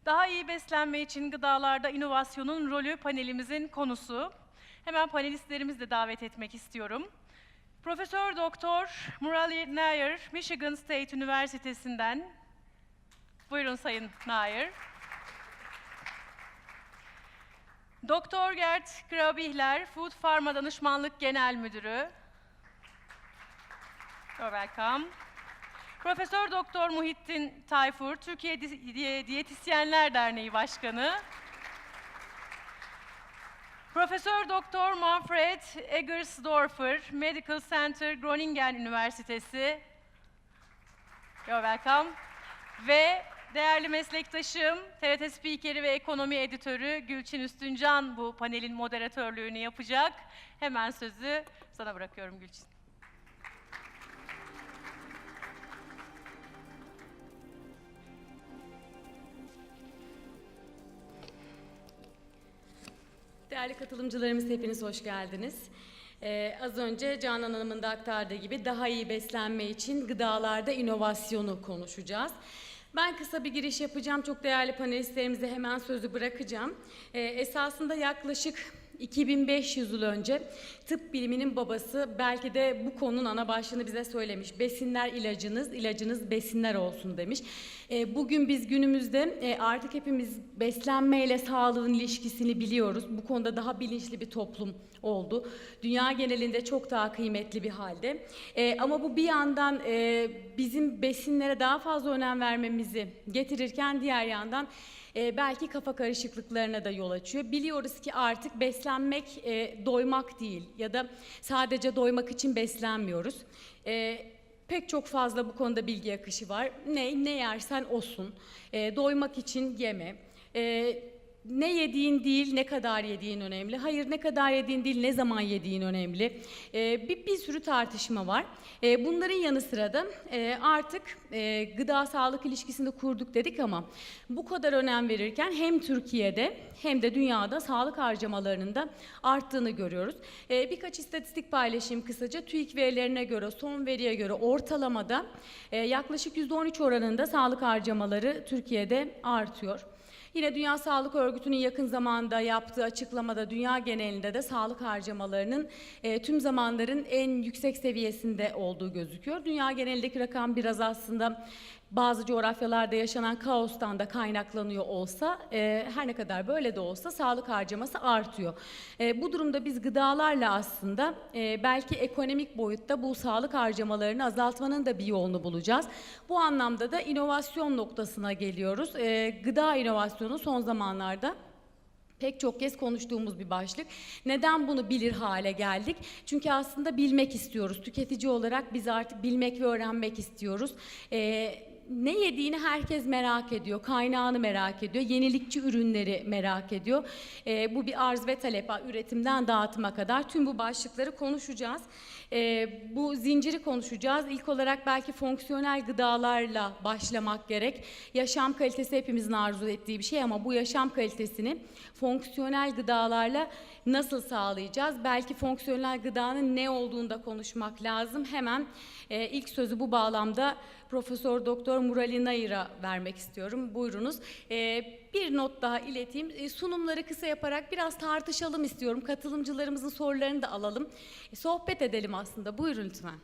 Daha iyi beslenme için gıdalarda inovasyonun rolü panelimizin konusu. Hemen panelistlerimizi de davet etmek istiyorum. Profesör Doktor Muraleedharan, Michigan State Üniversitesi'nden. Buyurun Sayın Nair. Doktor Gert Grabihler, Food Pharma Danışmanlık Genel Müdürü. You're welcome. Profesör Doktor Muhittin Tayfur, Türkiye Diyetisyenler Derneği Başkanı. Profesör Doktor Manfred Eggersdorfer, Medical Center Groningen Üniversitesi. You're welcome. Ve değerli meslektaşım, TRT Spikeri ve Ekonomi Editörü Gülçin Üstüncan bu panelin moderatörlüğünü yapacak. Hemen sözü sana bırakıyorum Gülçin. Değerli katılımcılarımız, hepiniz hoş geldiniz. Az önce Canan Hanım'ın da aktardığı gibi daha iyi beslenme için gıdalarda inovasyonu konuşacağız. Ben kısa bir giriş yapacağım. Çok değerli panelistlerimize hemen sözü bırakacağım. Esasında yaklaşık 2500 yıl önce tıp biliminin babası belki de bu konunun ana başlığını bize söylemiş. Besinler ilacınız, ilacınız besinler olsun demiş. Bugün biz günümüzde artık hepimiz beslenmeyle sağlığın ilişkisini biliyoruz. Bu konuda daha bilinçli bir toplum oldu. Dünya genelinde çok daha kıymetli bir halde. Ama bu bir yandan bizim besinlere daha fazla önem vermemizi getirirken diğer yandan belki kafa karışıklıklarına da yol açıyor. Biliyoruz ki artık beslenmek doymak değil ya da sadece doymak için beslenmiyoruz. Pek çok fazla bu konuda bilgi akışı var. Ne yersen osun. Doymak için yeme. Ne yediğin değil, ne kadar yediğin önemli. Hayır, ne kadar yediğin değil, ne zaman yediğin önemli. Bir sürü tartışma var. Bunların yanı sıra da artık gıda sağlık ilişkisini kurduk dedik ama bu kadar önem verirken hem Türkiye'de hem de dünyada sağlık harcamalarının da arttığını görüyoruz. Birkaç istatistik paylaşayım kısaca. TÜİK verilerine göre, son veriye göre ortalamada yaklaşık %13 oranında sağlık harcamaları Türkiye'de artıyor. Yine Dünya Sağlık Örgütü'nün yakın zamanda yaptığı açıklamada dünya genelinde de sağlık harcamalarının tüm zamanların en yüksek seviyesinde olduğu gözüküyor. Dünya genelindeki rakam biraz aslında bazı coğrafyalarda yaşanan kaostan da kaynaklanıyor olsa, her ne kadar böyle de olsa sağlık harcaması artıyor. Bu durumda biz gıdalarla aslında belki ekonomik boyutta bu sağlık harcamalarını azaltmanın da bir yolunu bulacağız. Bu anlamda da inovasyon noktasına geliyoruz. Gıda inovasyonu son zamanlarda pek çok kez konuştuğumuz bir başlık. Neden bunu bilir hale geldik? Çünkü aslında bilmek istiyoruz. Tüketici olarak biz artık bilmek ve öğrenmek istiyoruz. Ne yediğini herkes merak ediyor, kaynağını merak ediyor, yenilikçi ürünleri merak ediyor. Bu bir arz ve talep, üretimden dağıtıma kadar tüm bu başlıkları konuşacağız. Bu zinciri konuşacağız. İlk olarak belki fonksiyonel gıdalarla başlamak gerek. Yaşam kalitesi hepimizin arzu ettiği bir şey ama bu yaşam kalitesini fonksiyonel gıdalarla nasıl sağlayacağız? Belki fonksiyonel gıdanın ne olduğunu da konuşmak lazım. Hemen ilk sözü bu bağlamda Profesör Doktor Muraleedharan'a vermek istiyorum. Buyurunuz. Bir not daha ileteyim. Sunumları kısa yaparak biraz tartışalım istiyorum. Katılımcılarımızın sorularını da alalım. Sohbet edelim aslında. Buyurun lütfen.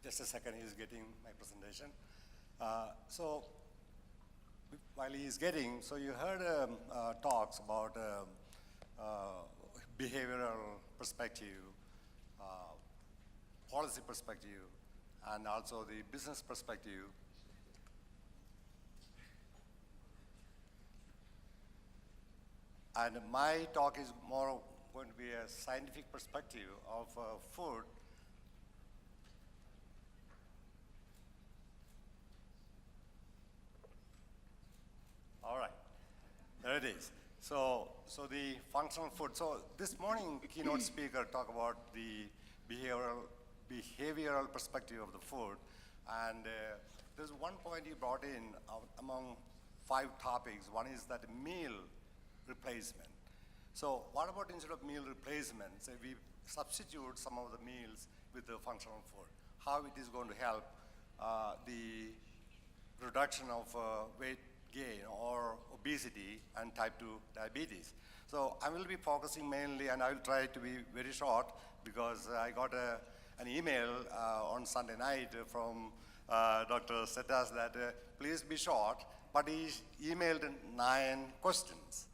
Just a second, he's getting my presentation. So while he's getting, so you heard talks about behavioral perspective, policy perspective, and also the business perspective. And my talk is more going to be a scientific perspective of food. it is. So the functional food. So this morning, keynote speaker talked about the behavioral perspective of the food, and there's one point he brought in among 5 topics. One is that meal replacement. So what about instead of meal replacement, say we substitute some of the meals with the functional food? How it is going to help the reduction of weight gain or obesity and type 2 diabetes. So I will be focusing mainly, and I will try to be very short because I got an email on Sunday night from Dr. Setas that please be short, but he emailed 9 questions.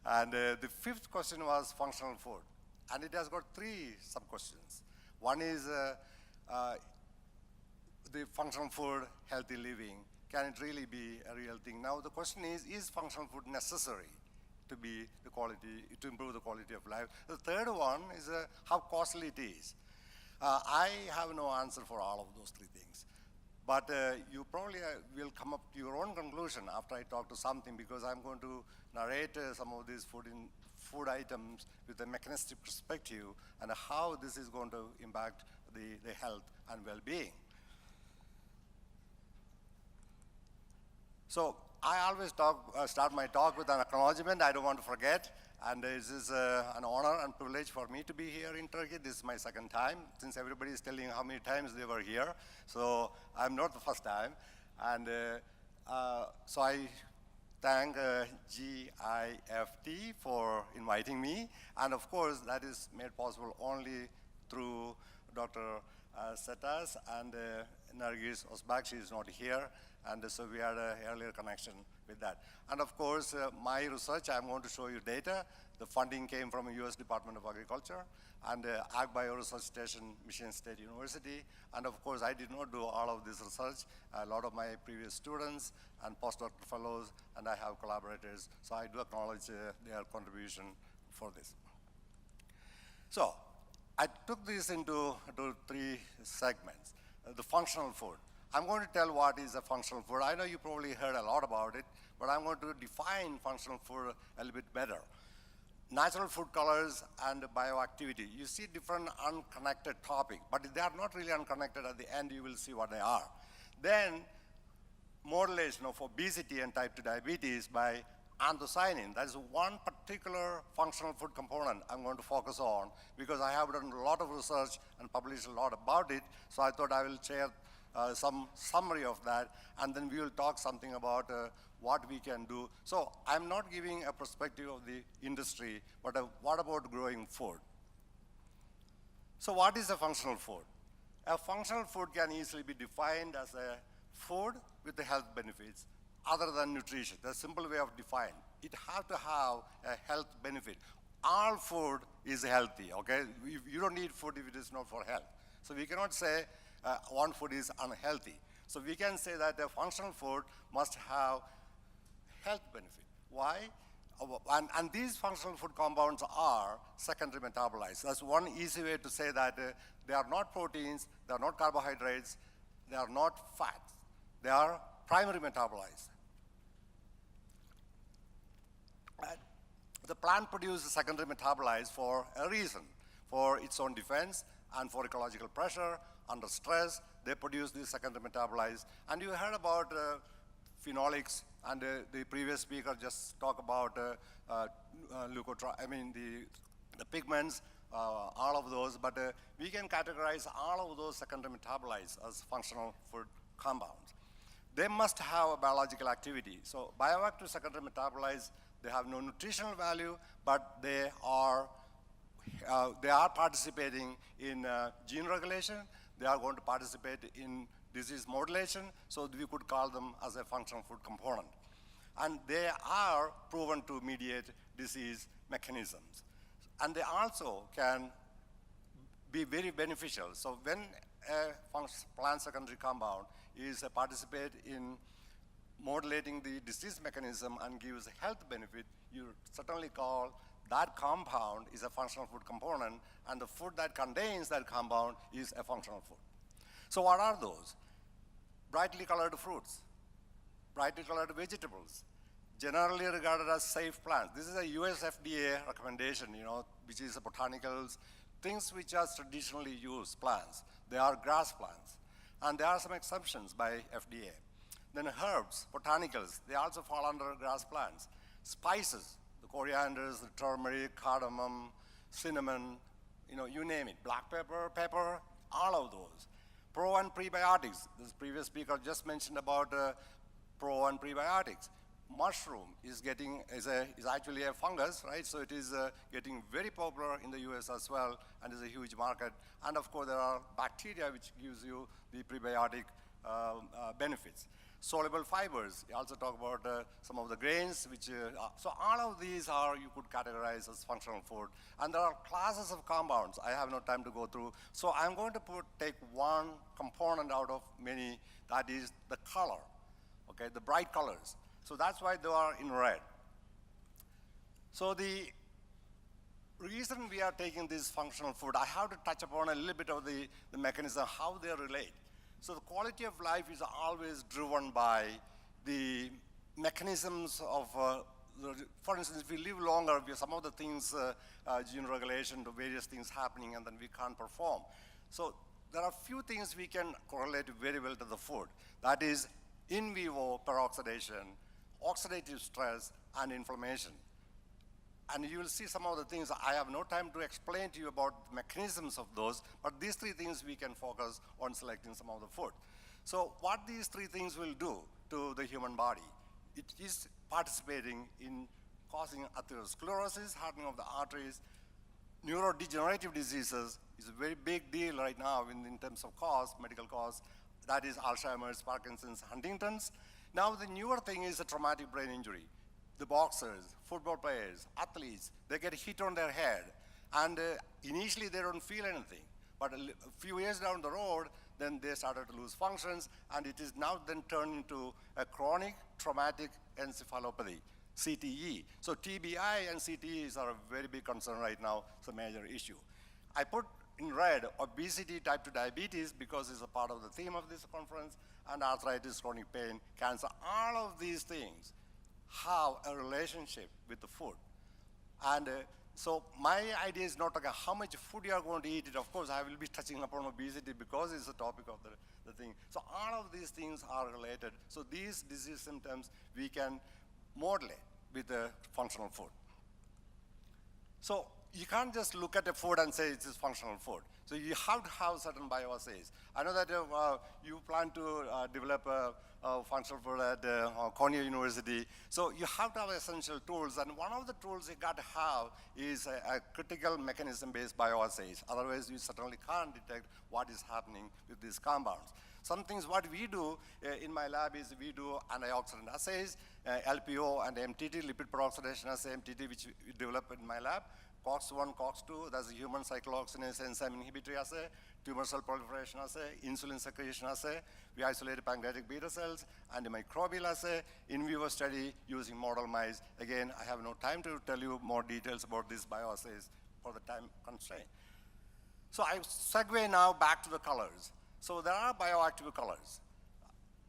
And the 5th question was functional food. And it has got 3 sub-questions. One is the functional food, healthy living. Can it really be a real thing? Now the question is functional food necessary to be the quality, to improve the quality of life? The 3rd one is how costly it is. I have no answer for all of those 3 things. But you probably will come up to your own conclusion after I talk to something, because I'm going to narrate some of these food items with a mechanistic perspective and how this is going to impact the health and well-being. So I always start my talk with an acknowledgement. I don't want to forget. And this is an honor and privilege for me to be here in Turkey. This is my 2nd time, since everybody is telling how many times they were here. So I'm not the first time. And so I thank GIFT for inviting me. And of course, that is made possible only through Dr. Setas and Nargis Osbak. She is not here. And so we had an earlier connection with that. And of course, my research, I'm going to show you data. The funding came from the US Department of Agriculture and Ag Bio Research Station, Michigan State University. And of course, I did not do all of this research. A lot of my previous students and postdoctoral fellows, and I have collaborators. So I do acknowledge their contribution for this. So I took this into 3 segments. The functional food. I'm going to tell what is a functional food. I know you probably heard a lot about it, but I'm going to define functional food a little bit better. Natural food colors and bioactivity. You see different unconnected topics, but they are not really unconnected. At the end, you will see what they are. Then, modulation of obesity and type 2 diabetes by anthocyanin. That is one particular functional food component I'm going to focus on, because I have done a lot of research and published a lot about it, so I thought I will share some summary of that, and then we will talk something about what we can do. So I'm not giving a perspective of the industry, but what about growing food? So what is a functional food? A functional food can easily be defined as a food with the health benefits other than nutrition. The simple way of defining. It has to have a health benefit. All food is healthy, okay? You don't need food if it is not for health. So we cannot say one food is unhealthy. So we can say that a functional food must have health benefit. Why? And these functional food compounds are secondary metabolites. That's one easy way to say that they are not proteins, they are not carbohydrates, they are not fats. They are primary metabolites. The plant produces secondary metabolites for a reason, for its own defense and for ecological pressure. Under stress, they produce these secondary metabolites. And you heard about phenolics, and the previous speaker just talked about the pigments, all of those, but we can categorize all of those secondary metabolites as functional food compounds. They must have a biological activity. So bioactive secondary metabolites, they have no nutritional value, but they are participating in gene regulation. They are going to participate in disease modulation, so we could call them as a functional food component. And they are proven to mediate disease mechanisms. And they also can be very beneficial. So when a plant secondary compound is participate in modulating the disease mechanism and gives health benefit, you certainly call that compound is a functional food component, and the food that contains that compound is a functional food. So what are those? Brightly colored fruits, brightly colored vegetables, generally regarded as safe plants. This is a US FDA recommendation, which is botanicals, things which are traditionally used plants. They are grass plants. And there are some exceptions by FDA. Then herbs, botanicals, they also fall under grass plants. Spices, the corianders, the turmeric, cardamom, cinnamon, you name it, black pepper, all of those. Pro and prebiotics, this previous speaker just mentioned about pro and prebiotics. Mushroom is actually a fungus, right? So it is getting very popular in the US as well, and is a huge market. And of course, there are bacteria which gives you the prebiotic benefits. Soluble fibers, you also talk about some of the grains, so all of these you could categorize as functional food. And there are classes of compounds I have no time to go through. So I'm going to take one component out of many, that is the color, okay, the bright colors. So that's why they are in red. So the reason we are taking this functional food, I have to touch upon a little bit of the mechanism, how they relate. So the quality of life is always driven by the mechanisms of, for instance, if we live longer, some of the things, gene regulation, the various things happening, and then we can't perform. So there are few things we can correlate very well to the food. That is in vivo peroxidation, oxidative stress, and inflammation. And you will see some of the things. I have no time to explain to you about the mechanisms of those, but these three things we can focus on selecting some of the food. So what these three things will do to the human body, it is participating in causing atherosclerosis, hardening of the arteries, neurodegenerative diseases is a very big deal right now in terms of cause, medical cause. That is Alzheimer's, Parkinson's, Huntington's. Now the newer thing is a traumatic brain injury. The boxers, football players, athletes, they get hit on their head, and initially they don't feel anything. But a few years down the road, then they started to lose functions, and it is now then turned into a chronic traumatic encephalopathy, CTE. So TBI and CTEs are a very big concern right now. It's a major issue. I put in red obesity, type 2 diabetes, because it's a part of the theme of this conference, and arthritis, chronic pain, cancer. All of these things have a relationship with the food. And so my idea is not how much food you are going to eat. Of course, I will be touching upon obesity because it's the topic of the thing. So all of these things are related. So these disease symptoms we can modulate with the functional food. So you can't just look at a food and say it is functional food. So you have to have certain bioassays. I know that you plan to develop a functional food at Cornell University. So you have to have essential tools, and one of the tools you got to have is a critical mechanism-based bioassays. Otherwise, you certainly can't detect what is happening with these compounds. Some things what we do in my lab is we do antioxidant assays, LPO and MTT, lipid peroxidation assay, MTT, which we develop in my lab. COX-1, COX-2, that's the human cyclooxygenase enzyme inhibitory assay, tumor cell proliferation assay, insulin secretion assay. We isolate pancreatic beta cells, antimicrobial assay, in vivo study using model mice. Again, I have no time to tell you more details about these bioassays for the time constraint. So I segue now back to the colors. So there are bioactive colors.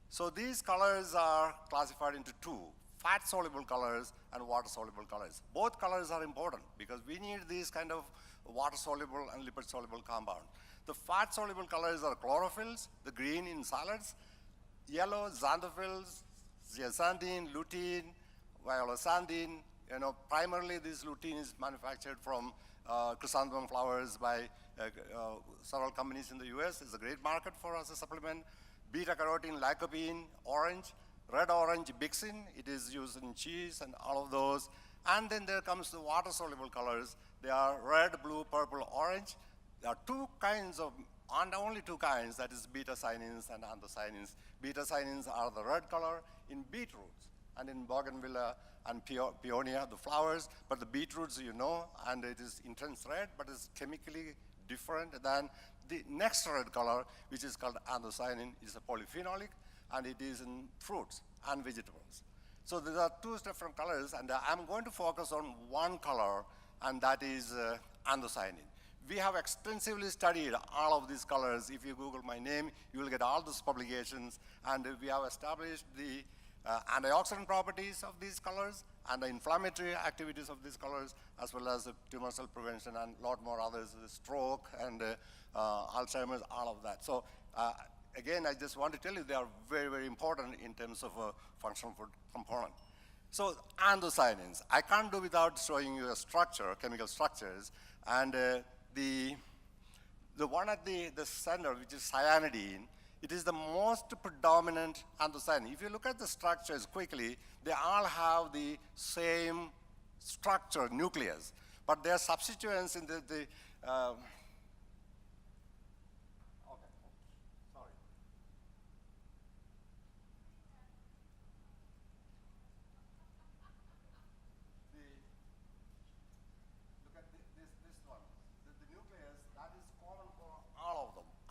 So these colors are classified into two: fat-soluble colors and water-soluble colors. Both colors are important because we need these kind of water-soluble and lipid-soluble compound. The fat-soluble colors are chlorophylls, the green in salads, yellow xanthophylls, zeaxanthin, lutein, violocyanthine. Primarily this lutein is manufactured from chrysanthemum flowers by several companies in the US. It's a great market for as a supplement. Beta-carotene, lycopene, orange, red-orange bixin, it is used in cheese and all of those. And then there comes the water-soluble colors. They are red, blue, purple, orange. There are two kinds of, and only two kinds, that is beta-cyanins and anthocyanins. Beta-cyanins are the red color in beetroots and in bougainvillea and peonia, the flowers, but the beetroots and it is intense red, but it's chemically different than the next red color, which is called anthocyanin. It's a polyphenolic, and it is in fruits and vegetables. So there are two different colors, and I'm going to focus on one color, and that is anthocyanin. We have extensively studied all of these colors. If you Google my name, you will get all those publications, and we have established the antioxidant properties of these colors, and the inflammatory activities of these colors, as well as the tumor cell prevention and a lot more others, stroke and Alzheimer's, all of that. So again, I just want to tell you they are very, very important in terms of a functional food component. So anthocyanins, I can't do without showing you a structure, chemical structures, and the one at the center, which is cyanidine, it is the most predominant anthocyanin. If you look at the structures quickly, they all have the same structure, nucleus, but their substituents in the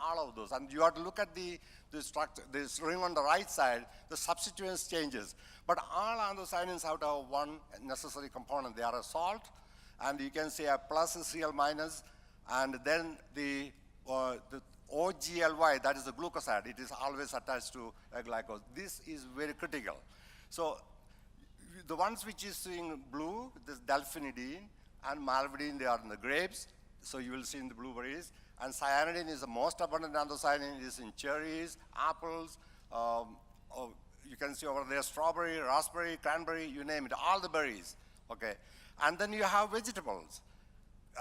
all of those, and you have to look at the structure, this ring on the right side, the substituents changes. But all anthocyanins have to have one necessary component. They are a salt, and you can say a plus is Cl minus, and then the OGLY, that is the glucoside, it is always attached to a glycose. This is very critical. So the ones which is in blue, this delphinidine and malvidine, they are in the grapes, so you will see in the blueberries. And cyanidine is the most abundant anthocyanin. It is in cherries, apples, you can see over there strawberry, raspberry, cranberry, you name it, all the berries, okay? And then you have vegetables.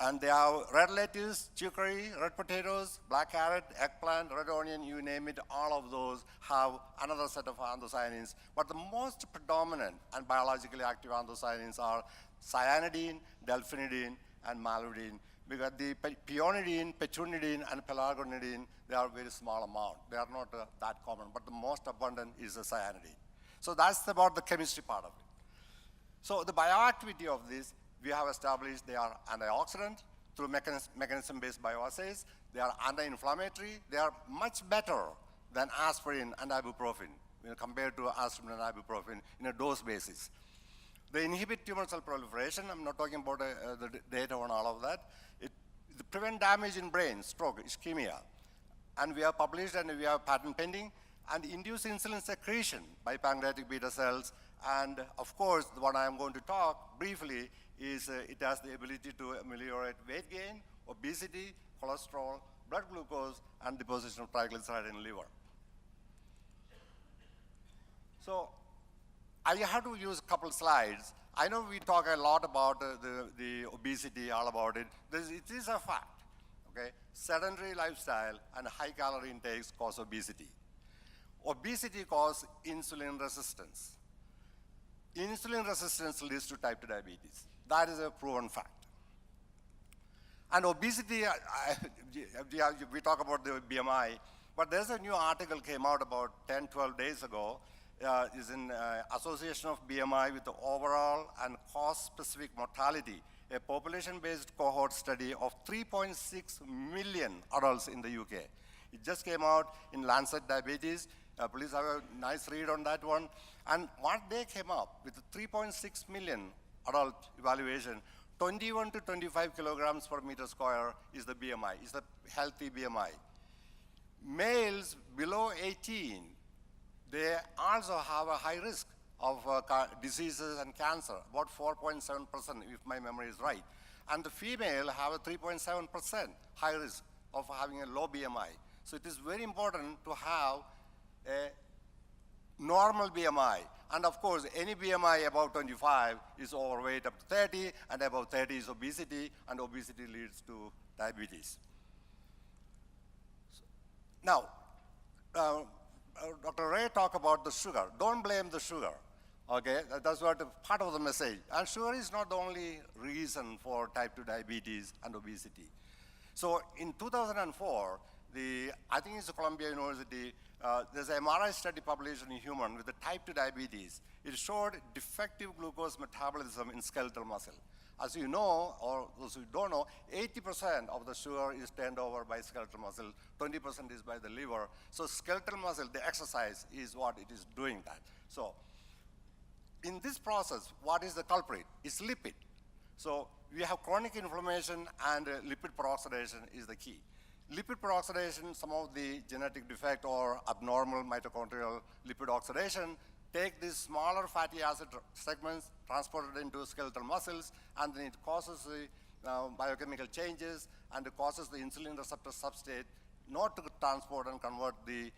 And they have red lettuce, chicory, red potatoes, black carrot, eggplant, red onion, you name it, all of those have another set of anthocyanins. But the most predominant and biologically active anthocyanins are cyanidine, delphinidine, and malvidine. Because the peonidine, petronidine, and pelargonidine, they are very small amount. They are not that common, but the most abundant is the cyanidine. So that's about the chemistry part of it. So the bioactivity of this, we have established they are antioxidant through mechanism-based bioassays. They are anti-inflammatory. They are much better than aspirin and ibuprofen compared to aspirin and ibuprofen in a dose basis. They inhibit tumor cell proliferation. I'm not talking about the data on all of that. They prevent damage in brain, stroke, ischemia. And we have published and we have patent pending, and induce insulin secretion by pancreatic beta cells. And of course, what I'm going to talk briefly is it has the ability to ameliorate weight gain, obesity, cholesterol, blood glucose, and deposition of triglyceride in liver. So I have to use a couple slides. I know we talk a lot about the obesity, all about it. It is a fact, okay? Sedentary lifestyle and high calorie intakes cause obesity. Obesity causes insulin resistance. Insulin resistance leads to type 2 diabetes. That is a proven fact. And obesity, we talk about the BMI, but there's a new article came out about 10, 12 days ago, is in association of BMI with the overall and cause-specific mortality, a population-based cohort study of 3.6 million adults in the UK. It just came out in Lancet Diabetes. Please have a nice read on that one. And what they came up with 3.6 million adult evaluation, 21 to 25 kilograms per meter square is the BMI, is the healthy BMI. Males below 18, they also have a high risk of diseases and cancer, about 4.7%, if my memory is right. And the female have a 3.7% high risk of having a low BMI. So it is very important to have a normal BMI. And of course, any BMI above 25 is overweight up to 30, and above 30 is obesity, and obesity leads to diabetes. Now, Dr. Ray talked about the sugar. Don't blame the sugar, okay? That's what part of the message. And sugar is not the only reason for type 2 diabetes and obesity. So in 2004, I think it's Columbia University, there's an MRI study published in human with the type 2 diabetes. It showed defective glucose metabolism in skeletal muscle. As you know, or those who don't know, 80% of the sugar is turned over by skeletal muscle, 20% is by the liver. So skeletal muscle, the exercise is what it is doing that. So in this process, what is the culprit? It's lipid. So we have chronic inflammation, and lipid peroxidation is the key. Lipid peroxidation, some of the genetic defect or abnormal mitochondrial lipid oxidation take these smaller fatty acid segments, transport it into skeletal muscles, and then it causes the biochemical changes, and it causes the insulin receptor substrate not to transport and convert the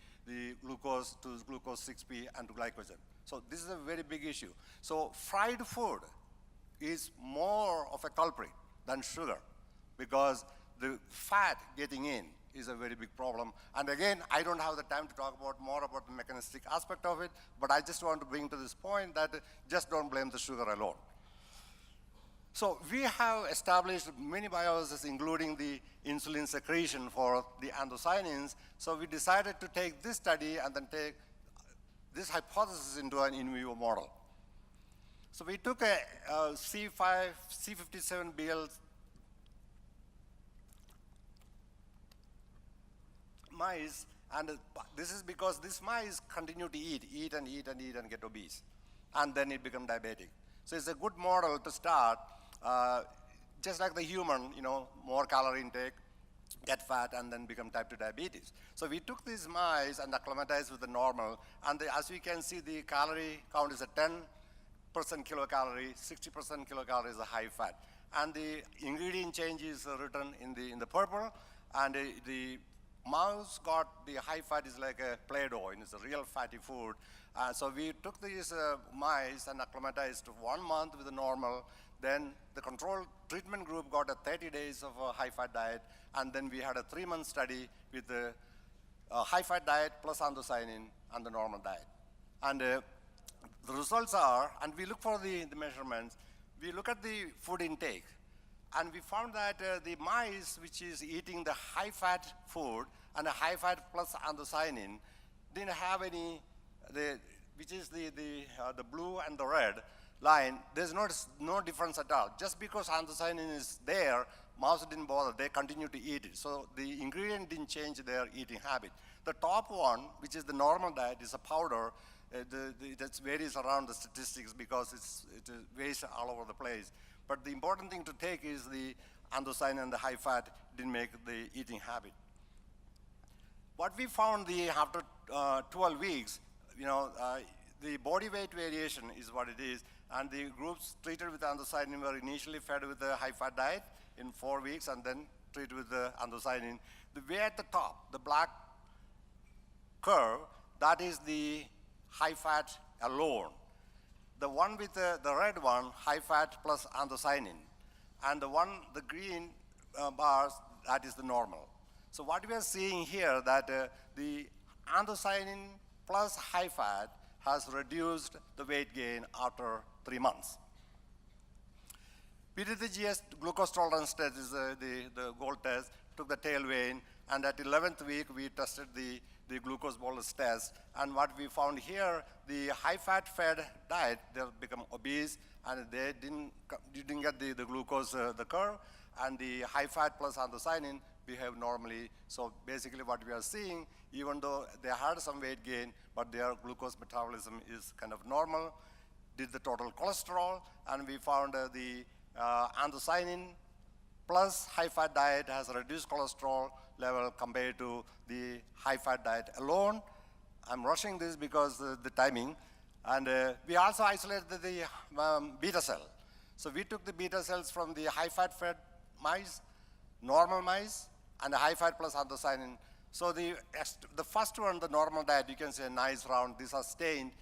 glucose to glucose 6P and to glycogen. So this is a very big issue. So fried food is more of a culprit than sugar, because the fat getting in is a very big problem. And again, I don't have the time to talk more about the mechanistic aspect of it, but I just want to bring to this point that just don't blame the sugar alone. So we have established many bioassays, including the insulin secretion for the anthocyanins. So we decided to take this study and then take this hypothesis into an in vivo model. So we took a C57BL mice, and this is because these mice continue to eat and get obese, and then it becomes diabetic. So it's a good model to start, just like the human, more calorie intake, get fat, and then become type 2 diabetes. So we took these mice and acclimatized with the normal, and as we can see, the calorie count is a 10% kilocalorie, 60% kilocalorie is a high fat. And the ingredient change is written in the purple, and the mouse got the high fat is like a Play-Doh, and it's a real fatty food. So we took these mice and acclimatized 1 month with the normal. Then the control treatment group got a 30 days of a high-fat diet, and then we had a 3-month study with the high-fat diet plus anthocyanin and the normal diet. And the results are, and we look for the measurements, we look at the food intake, and we found that the mice, which is eating the high-fat food and a high-fat plus anthocyanin, didn't have any, which is the blue and the red line. There's no difference at all. Just because anthocyanin is there, mouse didn't bother. They continue to eat it. So the ingredient didn't change their eating habit. The top one, which is the normal diet, is a powder. That varies around the statistics because it varies all over the place. But the important thing to take is the anthocyanin and the high fat didn't make the eating habit. What we found after 12 weeks, the body weight variation is what it is, and the groups treated with anthocyanin were initially fed with the high fat diet in 4 weeks and then treated with the anthocyanin. The way at the top, the black curve, that is the high fat alone. The one with the red one, high fat plus anthocyanin. And the green bars, that is the normal. So what we are seeing here that the anthocyanin plus high fat has reduced the weight gain after 3 months. We did the GS glucose tolerance test, is the gold test, took the tail vein, and at 11th week we tested the glucose bolus test. And what we found here, the high-fat fed diet, they become obese, and they didn't get the glucose, the curve, and the high-fat plus anthocyanin behave normally. So basically what we are seeing, even though they had some weight gain, but their glucose metabolism is kind of normal. Did the total cholesterol, and we found the anthocyanin plus high-fat diet has a reduced cholesterol level compared to the high-fat diet alone. I'm rushing this because the timing. And we also isolated the beta cell. So we took the beta cells from the high-fat fed mice, normal mice, and the high-fat plus anthocyanin. So the first one, the normal diet, you can see a nice round. These are stained.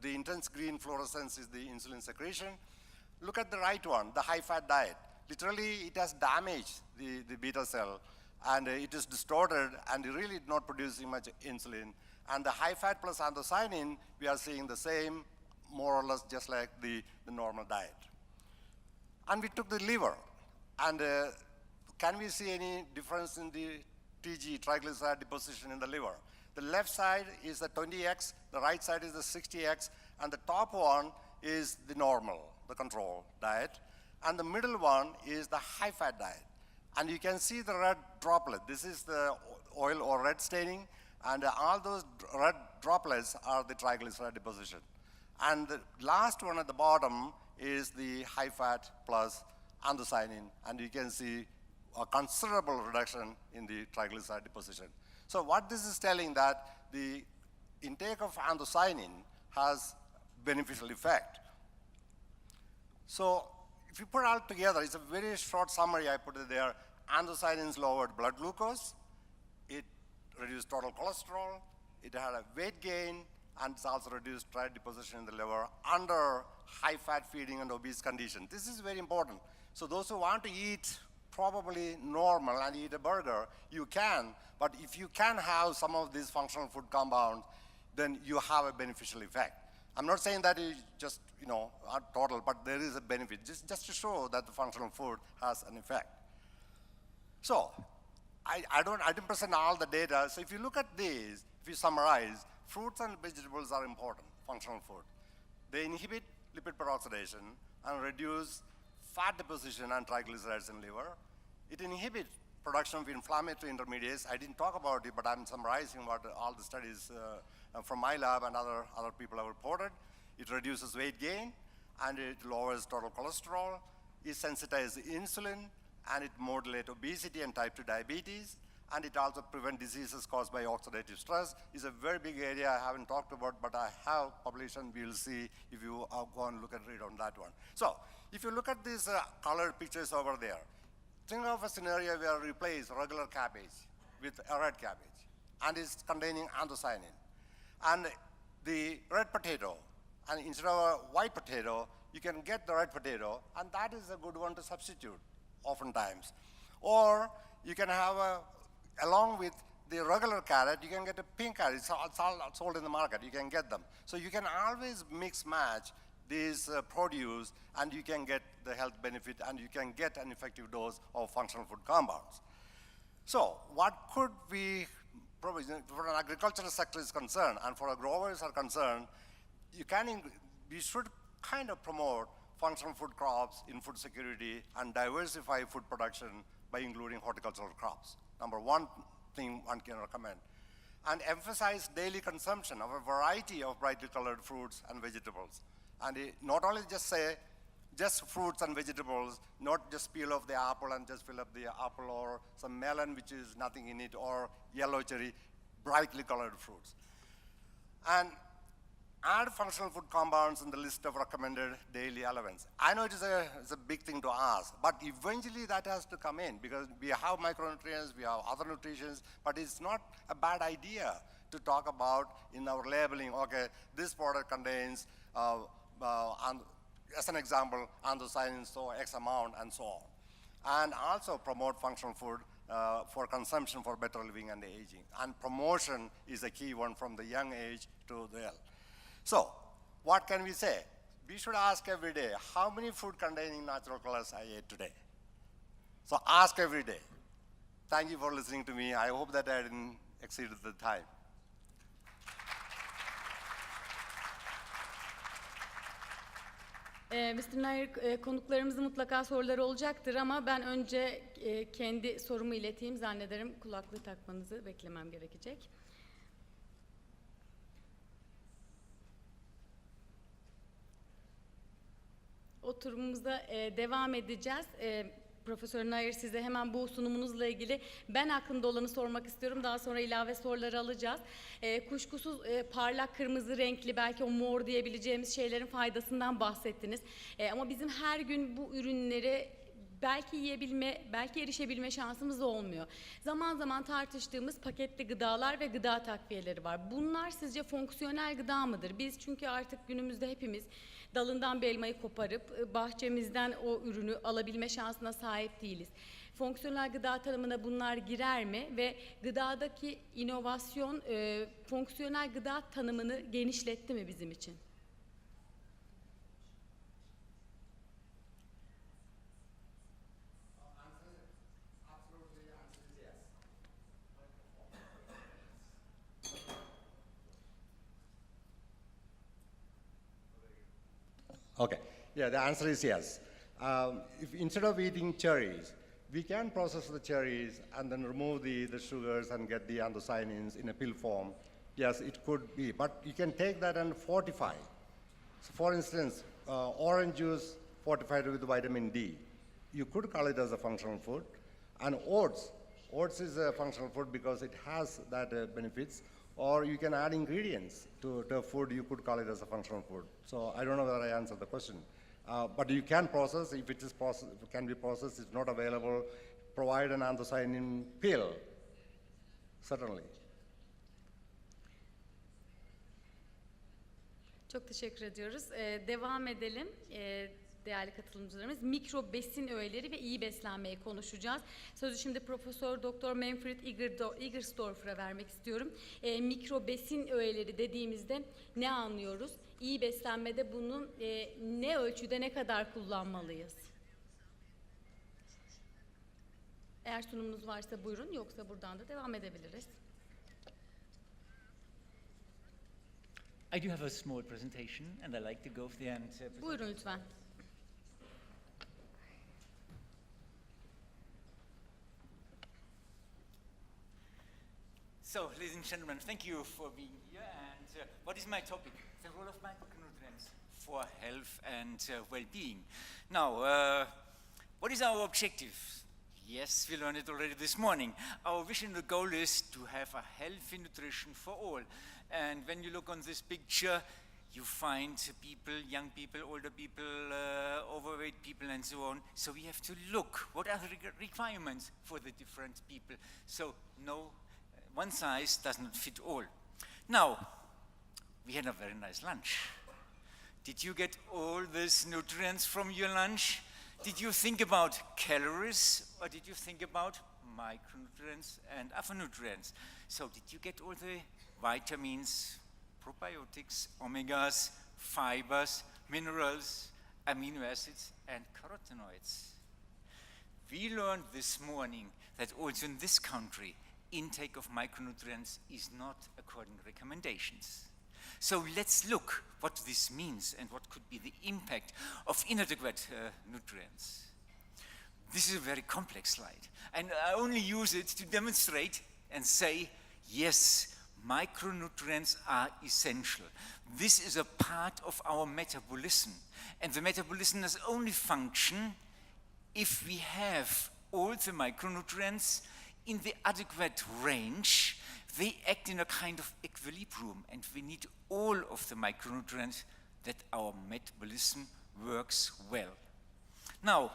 The intense green fluorescence is the insulin secretion. Look at the right one, the high-fat diet. Literally, it has damaged the beta cell, and it is distorted, and really not producing much insulin. And the high-fat plus anthocyanin, we are seeing the same, more or less just like the normal diet. And we took the liver, and can we see any difference in the TG, triglyceride deposition in the liver? The left side is the 20x, the right side is the 60x, and the top one is the normal, the control diet, and the middle one is the high-fat diet. And you can see the red droplet. This is the oil or red staining, and all those red droplets are the triglyceride deposition. And the last one at the bottom is the high-fat plus anthocyanin, and you can see a considerable reduction in the triglyceride deposition. So what this is telling that the intake of anthocyanin has beneficial effect. So if you put it all together, it's a very short summary I put it there. Anthocyanins lowered blood glucose, it reduced total cholesterol, it had a weight gain, and it's also reduced triad deposition in the liver under high-fat feeding and obese condition. This is very important. So those who want to eat probably normal and eat a burger, you can, but if you can have some of these functional food compounds, then you have a beneficial effect. I'm not saying that it's just, total, but there is a benefit, just to show that the functional food has an effect. So, I didn't present all the data, so if you look at these, if you summarize, fruits and vegetables are important, functional food. They inhibit lipid peroxidation and reduce fat deposition and triglycerides in liver. It inhibits production of inflammatory intermediates. I didn't talk about it, but I'm summarizing what all the studies from my lab and other people have reported. It reduces weight gain, and it lowers total cholesterol. It sensitizes insulin, and it modulates obesity and type 2 diabetes. And it also prevents diseases caused by oxidative stress. It's a very big area I haven't talked about, but I have published, and we'll see if you go and look and read on that one. So, if you look at these colored pictures over there, think of a scenario where you replace regular cabbage with a red cabbage, and it's containing anthocyanin. And the red potato, and instead of a white potato, you can get the red potato, and that is a good one to substitute oftentimes. Or you can have along with the regular carrot, you can get a pink carrot. It's all sold in the market. You can get them. So you can always mix match these produce, and you can get the health benefit, and you can get an effective dose of functional food compounds. So what could we, for an agricultural sector is concerned, and for our growers are concerned, we should kind of promote functional food crops in food security and diversify food production by including horticultural crops. Number one thing one can recommend. And emphasize daily consumption of a variety of brightly colored fruits and vegetables. And not only just say, just fruits and vegetables, not just peel off the apple and just fill up the apple, or some melon which is nothing in it, or yellow cherry, brightly colored fruits. And add functional food compounds in the list of recommended daily allowance. I know it's a big thing to ask, but eventually that has to come in, because we have micronutrients, we have other nutrients, but it's not a bad idea to talk about in our labeling, okay, this product contains, as an example, anthocyanins, so X amount, and so on. And also promote functional food for consumption for better living and aging. And promotion is a key one from the young age to the elderly. So, what can we say? We should ask every day, how many food containing natural colors I ate today? So ask every day. Thank you for listening to me. I hope that I didn't exceed the time. Mr. Nair, konuklarımızın mutlaka soruları olacaktır ama ben önce kendi sorumu ileteyim. Zannederim kulaklığı takmanızı beklemem gerekecek. Oturumumuza devam edeceğiz. Profesör Nair, size hemen bu sunumunuzla ilgili ben aklımda olanı sormak istiyorum. Daha sonra ilave soruları alacağız. Kuşkusuz parlak kırmızı renkli, belki o mor diyebileceğimiz şeylerin faydasından bahsettiniz. Ama bizim her gün bu ürünleri belki yiyebilme, belki erişebilme şansımız olmuyor. Zaman zaman tartıştığımız paketli gıdalar ve gıda takviyeleri var. Bunlar sizce fonksiyonel gıda mıdır? Biz çünkü artık günümüzde hepimiz dalından bir elmayı koparıp bahçemizden o ürünü alabilme şansına sahip değiliz. Fonksiyonel gıda tanımına bunlar girer mi ve gıdadaki inovasyon fonksiyonel gıda tanımını genişletti mi bizim için? Okay, yeah, the answer is yes. If instead of eating cherries, we can process the cherries and then remove the sugars and get the anthocyanins in a pill form, yes, it could be. But you can take that and fortify. So for instance, orange juice fortified with vitamin D. You could call it as a functional food. And oats is a functional food because it has that benefits. or you can add ingredients to food. You could call it as a functional food. So I don't know whether I answered the question. But you can process, if it is can be processed, it's not available, provide an anthocyanin pill, certainly. Çok teşekkür ediyoruz. Devam edelim. Değerli katılımcılarımız, mikro besin öğeleri ve iyi beslenmeyi konuşacağız. Sözü şimdi Profesör Doktor Manfred Egersdorfer'a vermek istiyorum. Mikro besin öğeleri dediğimizde ne anlıyoruz? İyi beslenmede bunu ne ölçüde, ne kadar kullanmalıyız? Eğer sunumunuz varsa buyurun, yoksa buradan da devam edebiliriz. I do have a small presentation, and I like to go there and Buyurun lütfen. So, ladies and gentlemen, thank you for being here. And what is my topic? The role of micronutrients for health and well-being. Now, what is our objective? Yes, we learned it already this morning. Our vision, the goal is to have a healthy nutrition for all. And when you look on this picture, you find people, young people, older people, overweight people, and so on. So we have to look, what are the requirements for the different people? So no, one size does not fit all. Now, we had a very nice lunch. Did you get all these nutrients from your lunch? Did you think about calories, or did you think about micronutrients and other nutrients? So did you get all the vitamins, probiotics, omegas, fibers, minerals, amino acids, and carotenoids? We learned this morning that also in this country, intake of micronutrients is not according to recommendations. So let's look what this means and what could be the impact of inadequate nutrients. This is a very complex slide, and I only use it to demonstrate and say, yes, micronutrients are essential. This is a part of our metabolism, and the metabolism does only function if we have all the micronutrients in the adequate range. They act in a kind of equilibrium, and we need all of the micronutrients that our metabolism works well. Now,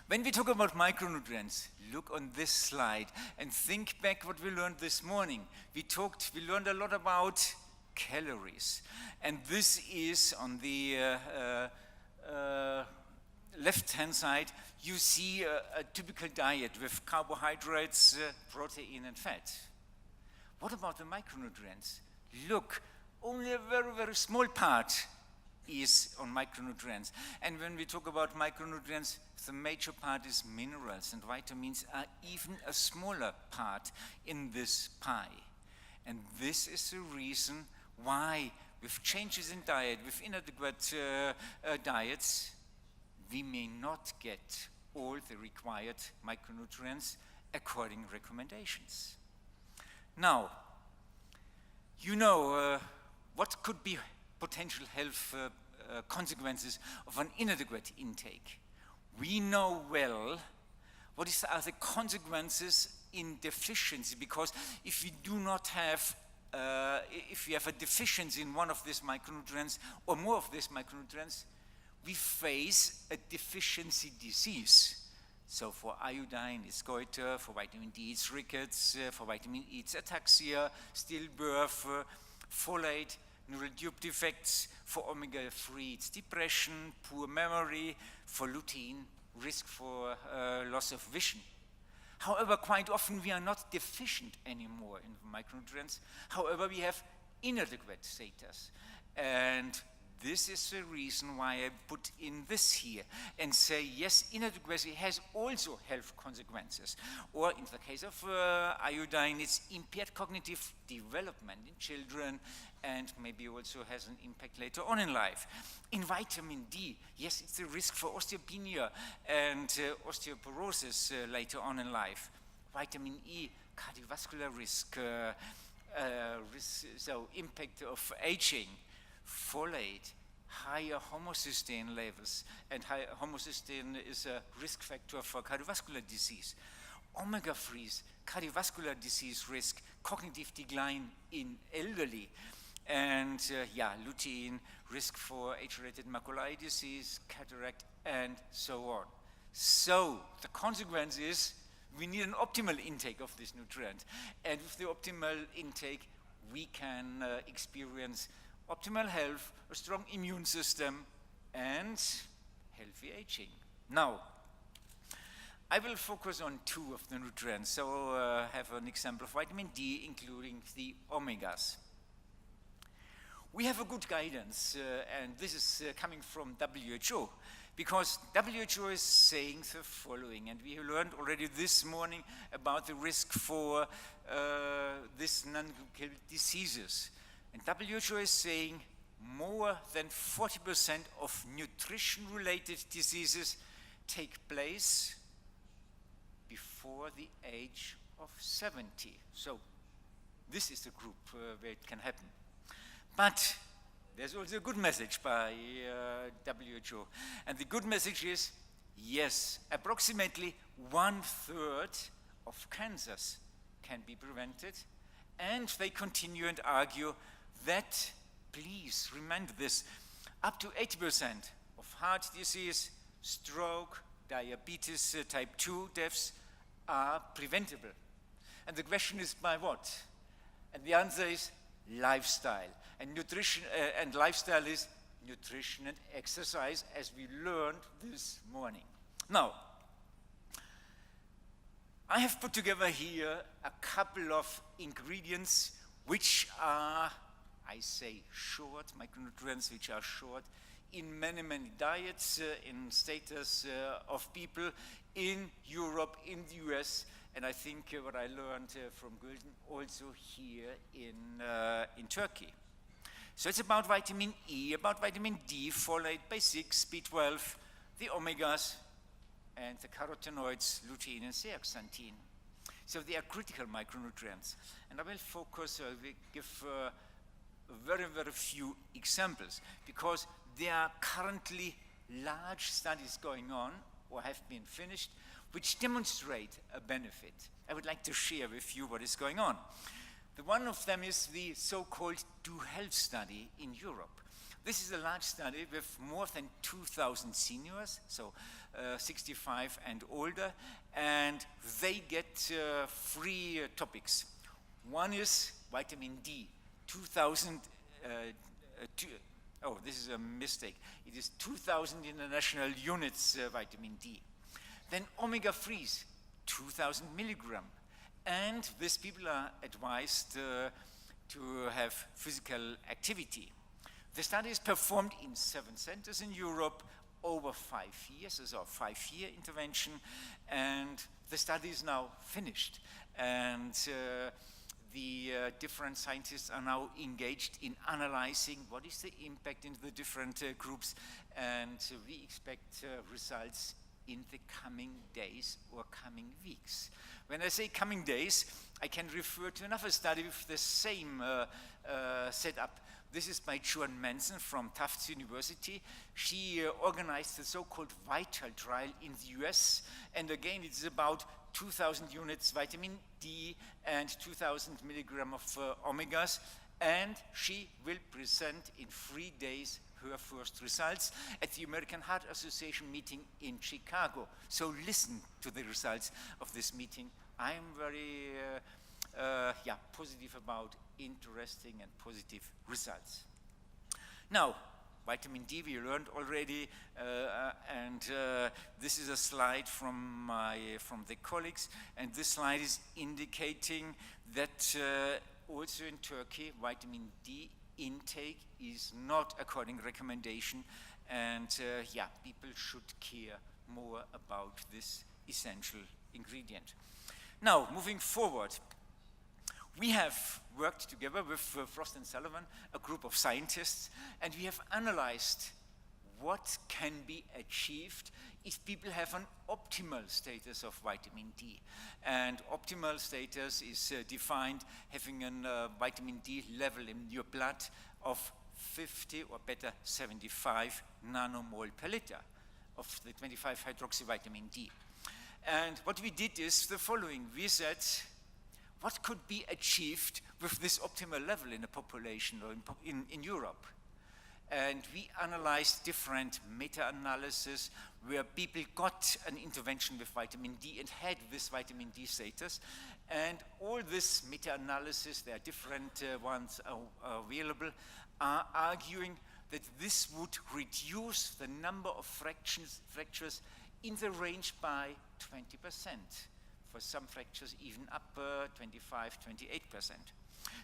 when we talk about micronutrients, look on this slide and think back what we learned this morning. We learned a lot about calories, and this is on the left-hand side. You see a typical diet with carbohydrates, protein, and fat. What about the micronutrients? Look, only a very, very small part is on micronutrients. And when we talk about micronutrients, the major part is minerals, and vitamins are even a smaller part in this pie. And this is the reason why, with changes in diet, with inadequate diets, we may not get all the required micronutrients according to recommendations. Now, you know what could be potential health consequences of an inadequate intake. We know well what are the consequences in deficiency, because if we do not have, if we have a deficiency in one of these micronutrients or more of these micronutrients, we face a deficiency disease. So for iodine, it's goiter, for vitamin D, it's rickets, for vitamin E, it's ataxia, stillbirth, folate, neural tube defects, for omega-3, it's depression, poor memory, for lutein, risk for loss of vision. However, quite often we are not deficient anymore in micronutrients. However, we have inadequate status. And this is the reason why I put in this here and say, yes, inadequacy has also health consequences. Or in the case of iodine, it's impaired cognitive development in children, and maybe also has an impact later on in life. In vitamin D, yes, it's a risk for osteopenia and osteoporosis later on in life. Vitamin E, cardiovascular risk, so impact of aging. Folate, higher homocysteine levels, and homocysteine is a risk factor for cardiovascular disease. Omega-3s, cardiovascular disease risk, cognitive decline in elderly, and lutein, risk for age-related macular disease, cataract, and so on. So the consequence is we need an optimal intake of this nutrient. And with the optimal intake, we can experience optimal health, a strong immune system, and healthy aging. Now, I will focus on two of the nutrients. So I have an example of vitamin D, including the omegas. We have a good guidance, and this is coming from WHO, because WHO is saying the following, and we learned already this morning about the risk for these non-communicable diseases. And WHO is saying more than 40% of nutrition-related diseases take place before the age of 70. So this is the group where it can happen. But there's also a good message by WHO. And the good message is, yes, approximately 1/3 of cancers can be prevented. And they continue and argue that, please remember this, up to 80% of heart disease, stroke, diabetes type 2 deaths are preventable. And the question is by what? And the answer is lifestyle. And nutrition and lifestyle is nutrition and exercise, as we learned this morning. Now, I have put together here a couple of ingredients which are, I say, short, micronutrients which are short in many, many diets, in status of people in Europe, in the US, and I think what I learned from Gülden also here in Turkey. So it's about vitamin E, about vitamin D, folate, B6, B12, the omegas, and the carotenoids, lutein and zeaxanthin. So they are critical micronutrients. And I will focus, will give very, very few examples, because there are currently large studies going on, or have been finished, which demonstrate a benefit. I would like to share with you what is going on. The one of them is the so-called Do Health study in Europe. This is a large study with more than 2,000 seniors, so 65 and older, and they get 3 topics. One is vitamin D, 2,000, this is a mistake. It is 2,000 international units vitamin D. Then omega-3s, 2,000 milligram. And these people are advised to have physical activity. The study is performed in 7 centers in Europe over 5 years, so a 5-year intervention, and the study is now finished. And the different scientists are now engaged in analyzing what is the impact in the different groups, and we expect results in the coming days or coming weeks. When I say coming days, I can refer to another study with the same setup. This is by Joan Manson from Tufts University. She organized the so-called VITAL trial in the US, and again it's about 2,000 units vitamin D and 2,000 milligram of omegas, and she will present in 3 days her first results at the American Heart Association meeting in Chicago. So listen to the results of this meeting. I am very positive about interesting and positive results. Now, vitamin D we learned already, and this is a slide from the colleagues, and this slide is indicating that also in Turkey vitamin D intake is not according to recommendation, and people should care more about this essential ingredient. Now, moving forward, we have worked together with Frost and Sullivan, a group of scientists, and we have analyzed what can be achieved if people have an optimal status of vitamin D. And optimal status is defined having a vitamin D level in your blood of 50 or better 75 nanomole per liter of the 25 hydroxyvitamin D. And what we did is the following. We said, what could be achieved with this optimal level in a population or in Europe. And we analyzed different meta-analyses where people got an intervention with vitamin D and had this vitamin D status. And all this meta-analysis, there are different ones available, are arguing that this would reduce the number of fractures in the range by 20%. For some fractures, even up 25, 28%.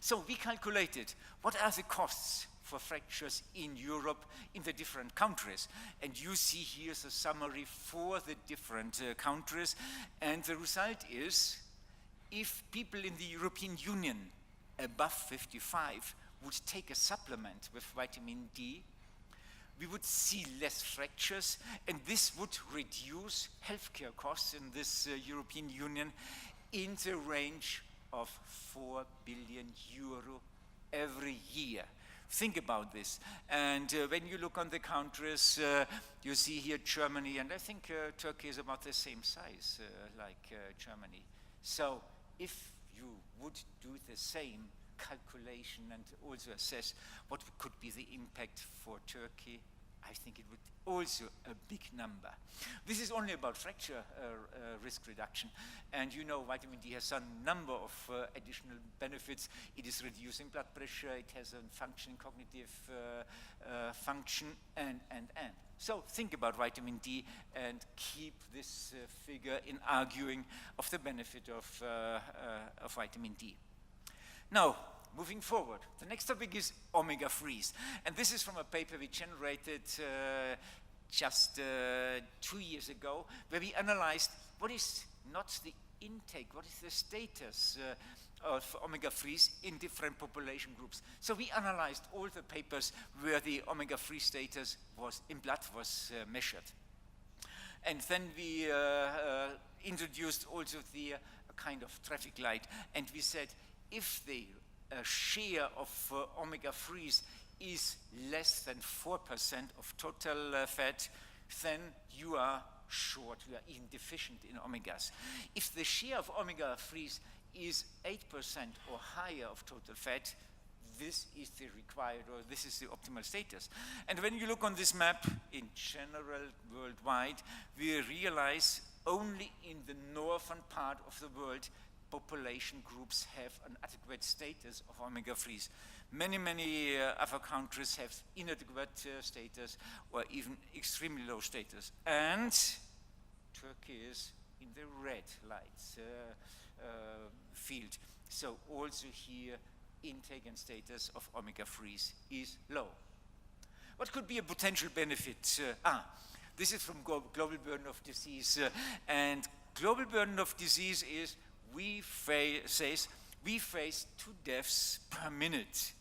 So we calculated what are the costs for fractures in Europe in the different countries. And you see here the summary for the different countries. And the result is, if people in the European Union above 55 would take a supplement with vitamin D, we would see less fractures, and this would reduce healthcare costs in this European Union in the range of 4 billion euro every year. Think about this. And when you look on the countries, you see here Germany, and I think Turkey is about the same size like Germany. So if you would do the same calculation and also assess what could be the impact for Turkey, I think it would also a big number. This is only about fracture risk reduction. And you know vitamin D has a number of additional benefits. It is reducing blood pressure, it has a functioning cognitive function, and. So think about vitamin D and keep this figure in arguing of the benefit of vitamin D. Now, moving forward, the next topic is omega-3s. And this is from a paper we generated just 2 years ago, where we analyzed what is not the intake, what is the status of omega-3s in different population groups. So we analyzed all the papers where the omega-3 status was in blood was measured. And then we introduced also the kind of traffic light, and we said, if the share of omega-3s is less than 4% of total fat, then you are short, you are even deficient in omegas. If the share of omega-3s is 8% or higher of total fat, this is the required, or this is the optimal status. And when you look on this map in general worldwide, we realize only in the northern part of the world population groups have an adequate status of omega-3s. Many other countries have inadequate status or even extremely low status. And Turkey is in the red light field. So also here, intake and status of omega-3s is low. What could be a potential benefit? This is from Global Burden of Disease. And global burden of disease is we face 2 deaths per minute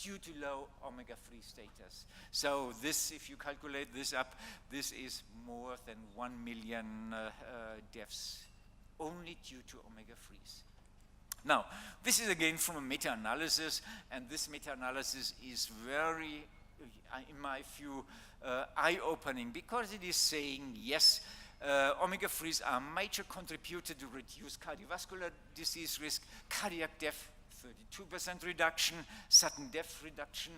due to low omega-3 status. So this, if you calculate this up, this is more than 1 million deaths only due to omega-3s. Now, this is again from a meta-analysis, and this meta-analysis is very, in my view, eye-opening, because it is saying, yes, omega-3s are a major contributor to reduce cardiovascular disease risk, cardiac death, 32% reduction, sudden death reduction,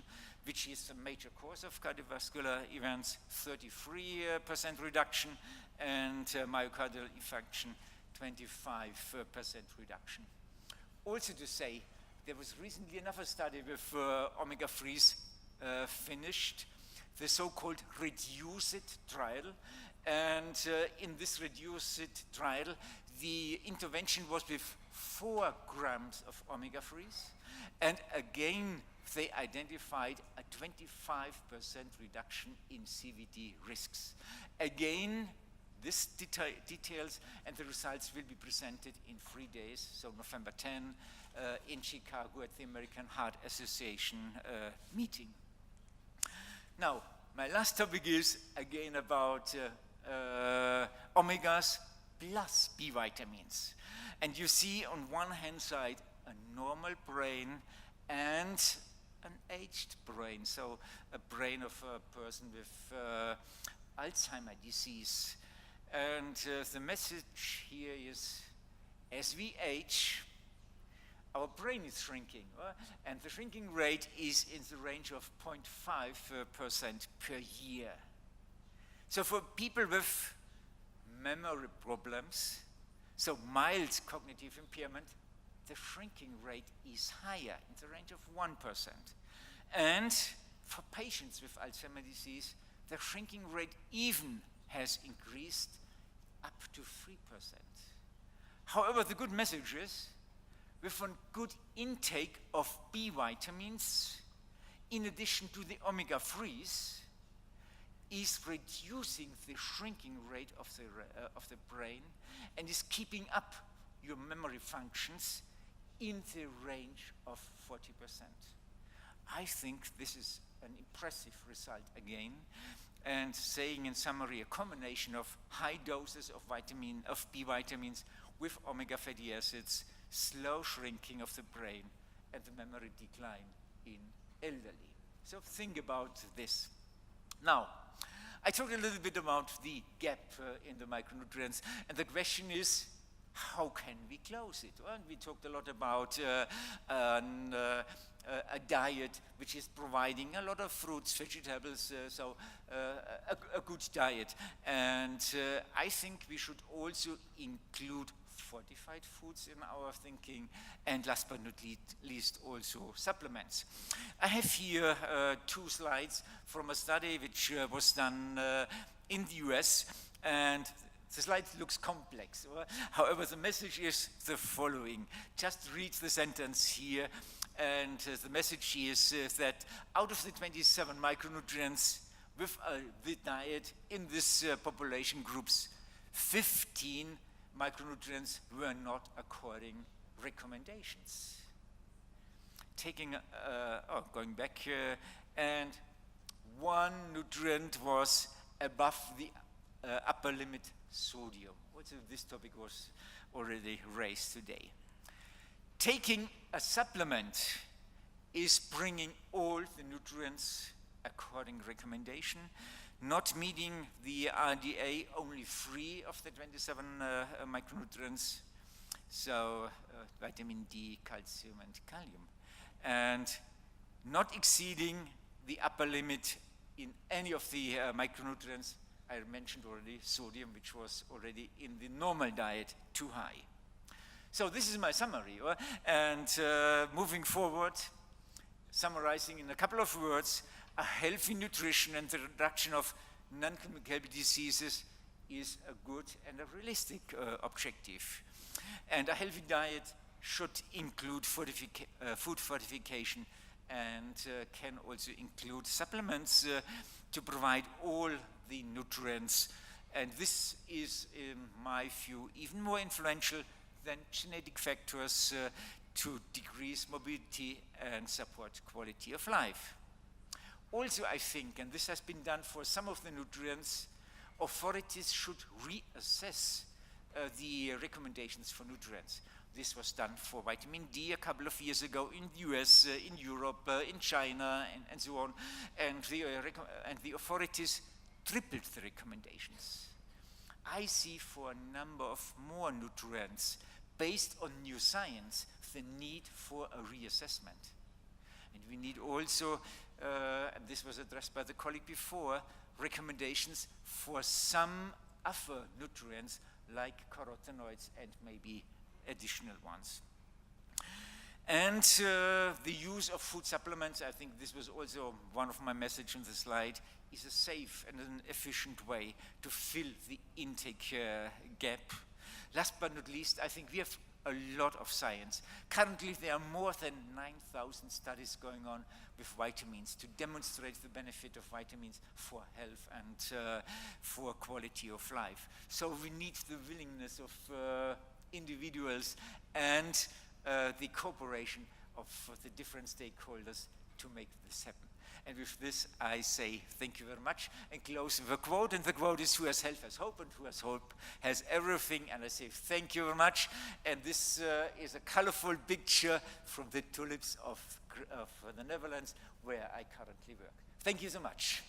which is a major cause of cardiovascular events, 33% reduction, and myocardial infarction, 25% reduction. Also to say, there was recently another study with omega-3s finished, the so-called Reduce It trial. And in this Reduce It trial, the intervention was with 4 grams of omega-3s. And again, they identified a 25% reduction in CVD risks. Again, this details and the results will be presented in 3 days, so November 10, in Chicago at the American Heart Association meeting. Now, my last topic is again about omegas plus B vitamins. And you see on one hand side a normal brain and an aged brain, so a brain of a person with Alzheimer's disease. And the message here is, as we age, our brain is shrinking, and the shrinking rate is in the range of 0.5% per year. So for people with memory problems, so mild cognitive impairment, the shrinking rate is higher, in the range of 1%. And for patients with Alzheimer's disease, the shrinking rate even has increased up to 3%. However, the good message is, with a good intake of B vitamins, in addition to the omega-3s, is reducing the shrinking rate of the brain and is keeping up your memory functions in the range of 40%. I think this is an impressive result again, and saying in summary, a combination of high doses of B vitamins with omega fatty acids, slow shrinking of the brain, and the memory decline in elderly. So think about this. Now, I talked a little bit about the gap in the micronutrients, and the question is, how can we close it? Well, we talked a lot about a diet which is providing a lot of fruits, vegetables, so a good diet. And I think we should also include fortified foods in our thinking, and last but not least also supplements. I have here 2 slides from a study which was done in the US, and the slide looks complex. However, the message is the following. Just read the sentence here, and the message is that out of the 27 micronutrients with the diet in this population groups, 15 micronutrients were not according recommendations. Going back here, and 1 nutrient was above the upper limit sodium. Also, this topic was already raised today. Taking a supplement is bringing all the nutrients according recommendation, not meeting the RDA, only 3 of the 27 micronutrients, so vitamin D, calcium, and kalium, and not exceeding the upper limit in any of the micronutrients. I mentioned already sodium, which was already in the normal diet too high. So this is my summary, and moving forward, summarizing in a couple of words, a healthy nutrition and the reduction of non-communicable diseases is a good and a realistic objective. And a healthy diet should include food fortification, and can also include supplements to provide all the nutrients. And this is, in my view, even more influential than genetic factors to decrease mobility and support quality of life. Also, I think, and this has been done for some of the nutrients, authorities should reassess the recommendations for nutrients. This was done for vitamin D a couple of years ago in the US, in Europe, in China, and so on. And the authorities tripled the recommendations. I see for a number of more nutrients, based on new science, the need for a reassessment. And we need also, and this was addressed by the colleague before, recommendations for some other nutrients like carotenoids and maybe additional ones. And the use of food supplements, I think this was also one of my messages on the slide, is a safe and an efficient way to fill the intake gap. Last but not least, I think we have a lot of science. Currently, there are more than 9,000 studies going on with vitamins to demonstrate the benefit of vitamins for health and for quality of life. So we need the willingness of individuals and the cooperation of the different stakeholders to make this happen. And with this, I say thank you very much and close with a quote. And the quote is, "Who has health has hope, and who has hope has everything." And I say thank you very much. And this is a colorful picture from the tulips of the Netherlands, where I currently work. Thank you so much.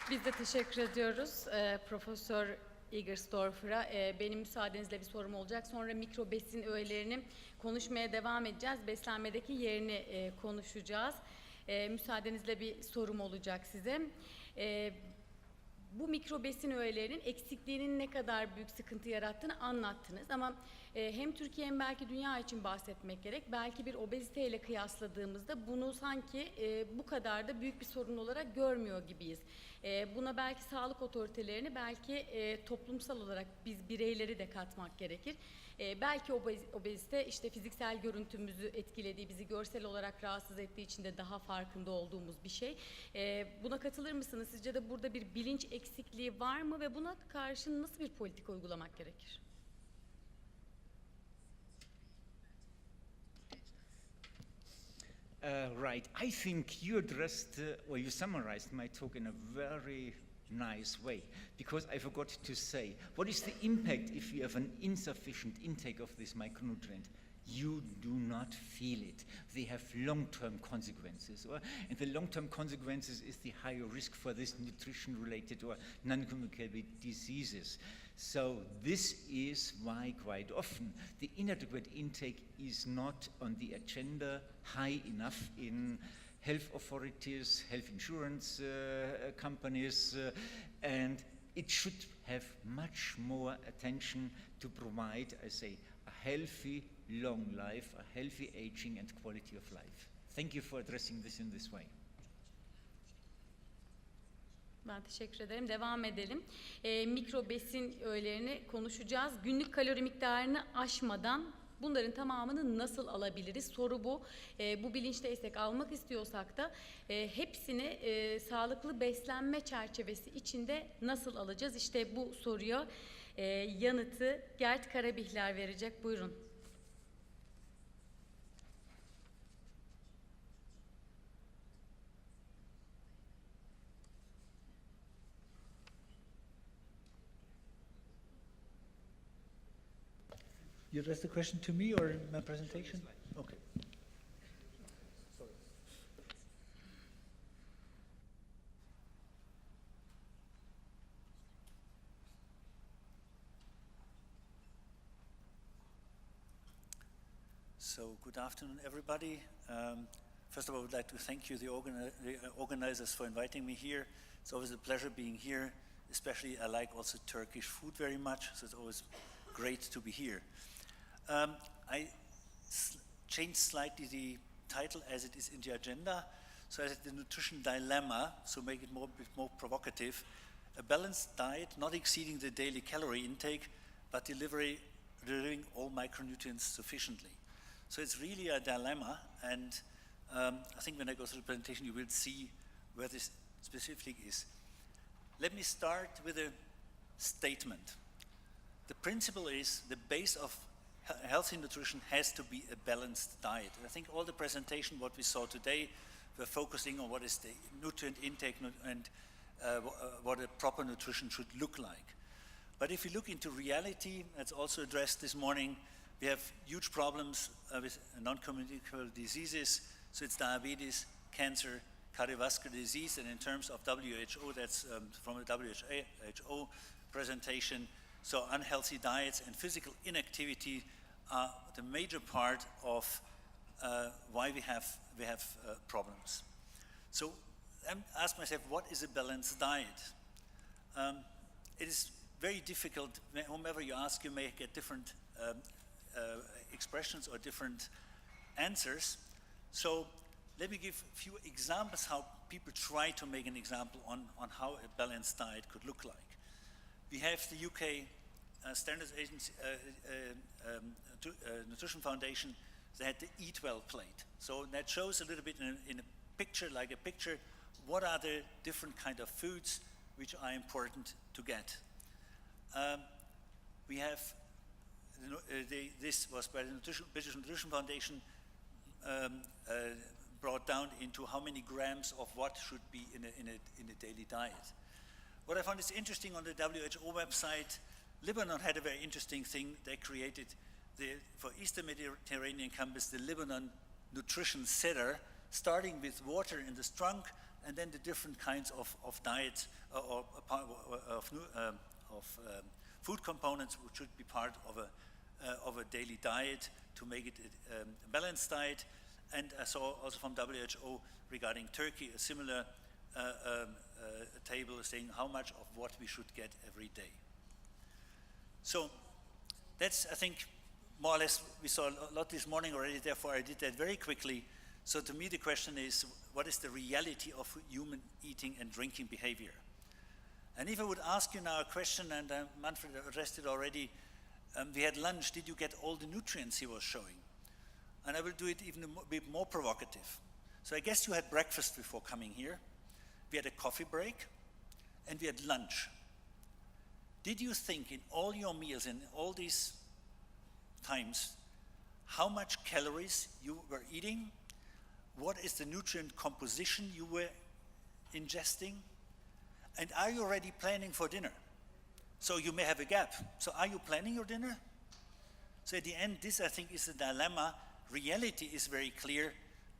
Biz de teşekkür ediyoruz. Profesör Egersdorfer'a. Benim müsaadenizle bir sorum olacak. Sonra mikro besin öğelerini konuşmaya devam edeceğiz. Beslenmedeki yerini konuşacağız. Müsaadenizle bir sorum olacak size. Bu mikro besin öğelerinin eksikliğinin ne kadar büyük sıkıntı yarattığını anlattınız. Ama hem Türkiye hem belki dünya için bahsetmek gerek. Belki bir obeziteyle kıyasladığımızda bunu sanki bu kadar da büyük bir sorun olarak görmüyor gibiyiz. Buna belki sağlık otoritelerini, belki toplumsal olarak biz bireyleri de katmak gerekir. Belki obezite işte fiziksel görüntümüzü etkilediği, bizi görsel olarak rahatsız ettiği için de daha farkında olduğumuz bir şey. Buna katılır mısınız? Sizce de burada bir bilinç eksikliği var mı ve buna karşı nasıl bir politika uygulamak gerekir? Right. I think you addressed or you summarized my talk in a very nice way, because I forgot to say, what is the impact if you have an insufficient intake of this micronutrient? You do not feel it. They have long-term consequences. And the long-term consequences is the higher risk for this nutrition-related or non-communicable diseases. So this is why quite often the inadequate intake is not on the agenda high enough in health authorities, health insurance companies, and it should have much more attention to provide, I say, a healthy long life, a healthy aging and quality of life. Thank you for addressing this in this way. Ben teşekkür ederim. Devam edelim. Mikro besin öğelerini konuşacağız. Günlük kalori miktarını aşmadan bunların tamamını nasıl alabiliriz? Soru bu. Bu bilinçteysek, almak istiyorsak da hepsini sağlıklı beslenme çerçevesi içinde nasıl alacağız? İşte bu soruya yanıtı Gert Karabihler verecek. Buyurun. You address the question to me or in my presentation? Okay. So, good afternoon, everybody. First of all, I would like to thank you, the organizers, for inviting me here. It's always a pleasure being here. Especially, I like also Turkish food very much, so it's always great to be here. I changed slightly the title as it is in the agenda. So I said the nutrition dilemma, so make it a bit more provocative. A balanced diet, not exceeding the daily calorie intake, but delivering all micronutrients sufficiently. So it's really a dilemma, and I think when I go through the presentation, you will see where this specifically is. Let me start with a statement. The principle is the base of healthy nutrition has to be a balanced diet. And I think all the presentation, what we saw today, we're focusing on what is the nutrient intake and what a proper nutrition should look like. But if you look into reality, that's also addressed this morning, we have huge problems with non-communicable diseases. So it's diabetes, cancer, cardiovascular disease, and in terms of WHO, that's from a WHO presentation. So unhealthy diets and physical inactivity are the major part of why we have problems. So I ask myself, what is a balanced diet? It is very difficult. Whomever you ask, you may get different expressions or different answers. So let me give a few examples how people try to make an example on how a balanced diet could look like. We have the UK Standards Agency Nutrition Foundation. They had the Eat Well plate. So that shows a little bit in a picture, like a picture, what are the different kind of foods which are important to get. We have, this was by the British Nutrition Foundation brought down into how many grams of what should be in a daily diet. What I found is interesting on the WHO website, Lebanon had a very interesting thing. They created, for Eastern Mediterranean countries, the Lebanon nutrition setter, starting with water in the trunk, and then the different kinds of diets, food components which should be part of a daily diet to make it a balanced diet. And I saw also from WHO regarding Turkey a similar table saying how much of what we should get every day. So that's, I think, more or less, we saw a lot this morning already, therefore I did that very quickly. So to me the question is, what is the reality of human eating and drinking behavior? And if I would ask you now a question, and Manfred addressed it already, we had lunch, did you get all the nutrients he was showing? And I will do it even a bit more provocative. So I guess you had breakfast before coming here, we had a coffee break, and we had lunch. Did you think in all your meals, in all these times, how much calories you were eating? What is the nutrient composition you were ingesting? And are you already planning for dinner? So you may have a gap. So are you planning your dinner? So at the end, this I think is a dilemma. Reality is very clear.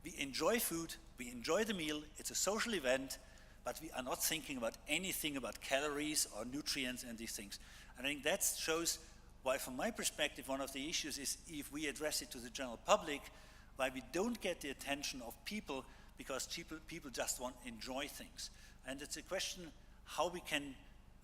We enjoy food, we enjoy the meal, it's a social event, but we are not thinking about anything about calories or nutrients and these things. And I think that shows why, from my perspective, one of the issues is if we address it to the general public, why we don't get the attention of people, because people just want to enjoy things. And it's a question how we can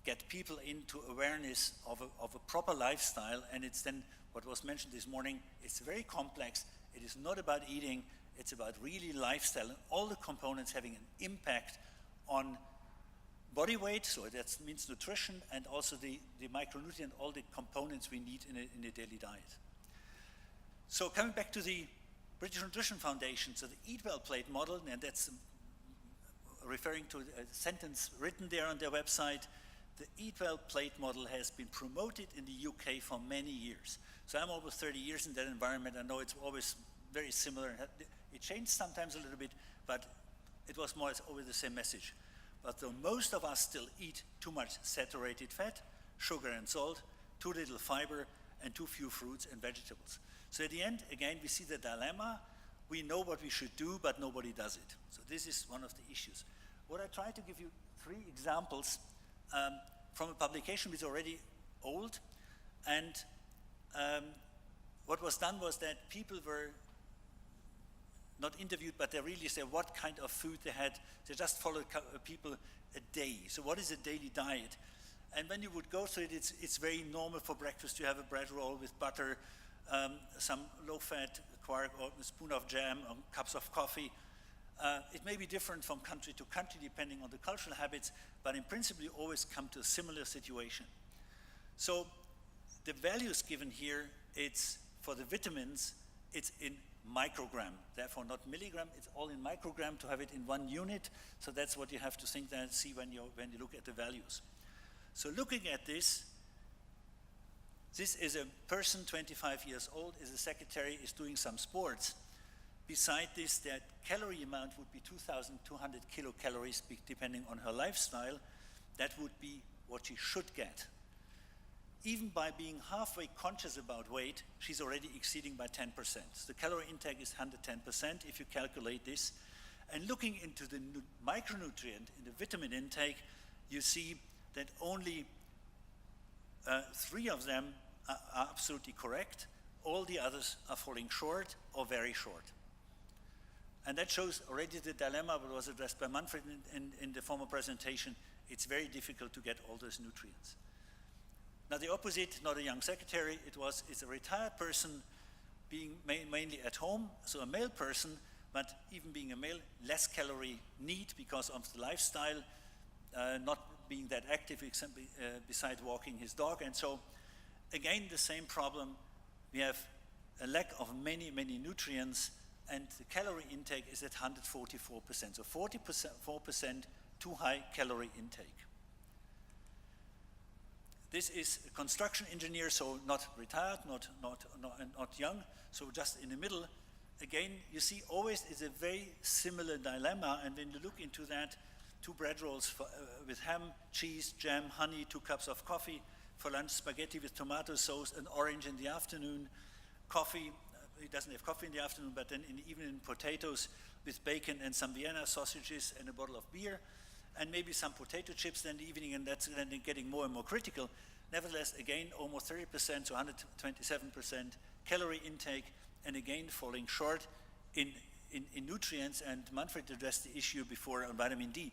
get people into awareness of a proper lifestyle, and it's then what was mentioned this morning, it's very complex. It is not about eating, it's about really lifestyle and all the components having an impact on body weight, so that means nutrition, and also the micronutrient, all the components we need in a daily diet. So coming back to the British Nutrition Foundation, so the Eat Well Plate model, and that's referring to a sentence written there on their website, the Eat Well Plate model has been promoted in the UK for many years. So I'm over 30 years in that environment. I know it's always very similar. It changed sometimes a little bit, but it was more or less always the same message. But though most of us still eat too much saturated fat, sugar and salt, too little fiber, and too few fruits and vegetables. So at the end, again, we see the dilemma. We know what we should do, but nobody does it. So this is one of the issues. What I try to give you 3 examples from a publication which is already old. And what was done was that people were not interviewed, but they really said what kind of food they had. They just followed people a day. So what is a daily diet? And when you would go through it, it's very normal for breakfast. You have a bread roll with butter, some low-fat quark or a spoon of jam, or cups of coffee. It may be different from country to country depending on the cultural habits, but in principle you always come to a similar situation. So the values given here, it's for the vitamins, it's in microgram, therefore not milligram, it's all in microgram to have it in 1 unit. So that's what you have to think and see when you look at the values. So looking at this is a person 25 years old, is a secretary, is doing some sports. Beside this, that calorie amount would be 2,200 kilocalories depending on her lifestyle. That would be what she should get. Even by being halfway conscious about weight, she's already exceeding by 10%. So the calorie intake is 110% if you calculate this. And looking into the micronutrient, in the vitamin intake, you see that only 3 of them are absolutely correct. All the others are falling short or very short. And that shows already the dilemma that was addressed by Manfred in the former presentation. It's very difficult to get all those nutrients. Now the opposite, not a young secretary, it's a retired person being mainly at home, so a male person, but even being a male, less calorie need because of the lifestyle, not being that active beside walking his dog. And so again, the same problem. We have a lack of many, many nutrients, and the calorie intake is at 144%. So 4% too high calorie intake. This is a construction engineer, so not retired, not young, so just in the middle. Again, you see always it's a very similar dilemma, and when you look into that, 2 bread rolls with ham, cheese, jam, honey, 2 cups of coffee. For lunch, spaghetti with tomato sauce, an orange in the afternoon, coffee. He doesn't have coffee in the afternoon, but then in the evening, potatoes with bacon and some Vienna sausages and a bottle of beer. and maybe some potato chips then in the evening, and that's then getting more and more critical. Nevertheless, again, almost 30% to 127% calorie intake, and again falling short in nutrients. And Manfred addressed the issue before on vitamin D.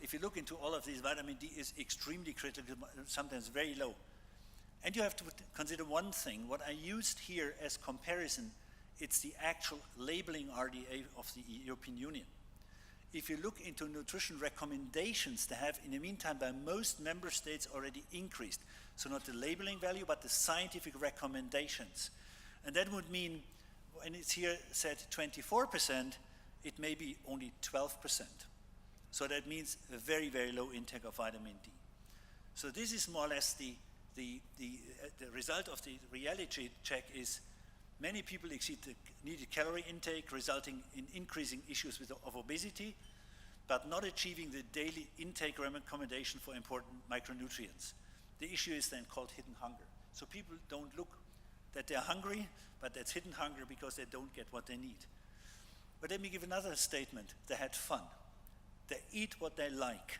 If you look into all of these, vitamin D is extremely critical, sometimes very low. And you have to consider one thing. What I used here as comparison, it's the actual labeling RDA of the European Union. If you look into nutrition recommendations, they have in the meantime by most member states already increased. So not the labeling value, but the scientific recommendations. And that would mean, when it's here said 24%, it may be only 12%. So that means a very, very low intake of vitamin D. So this is more or less the result of the reality check is many people exceed the needed calorie intake, resulting in increasing issues of obesity, but not achieving the daily intake recommendation for important micronutrients. The issue is then called hidden hunger. So people don't look that they're hungry, but that's hidden hunger because they don't get what they need. But let me give another statement. They had fun. They eat what they like.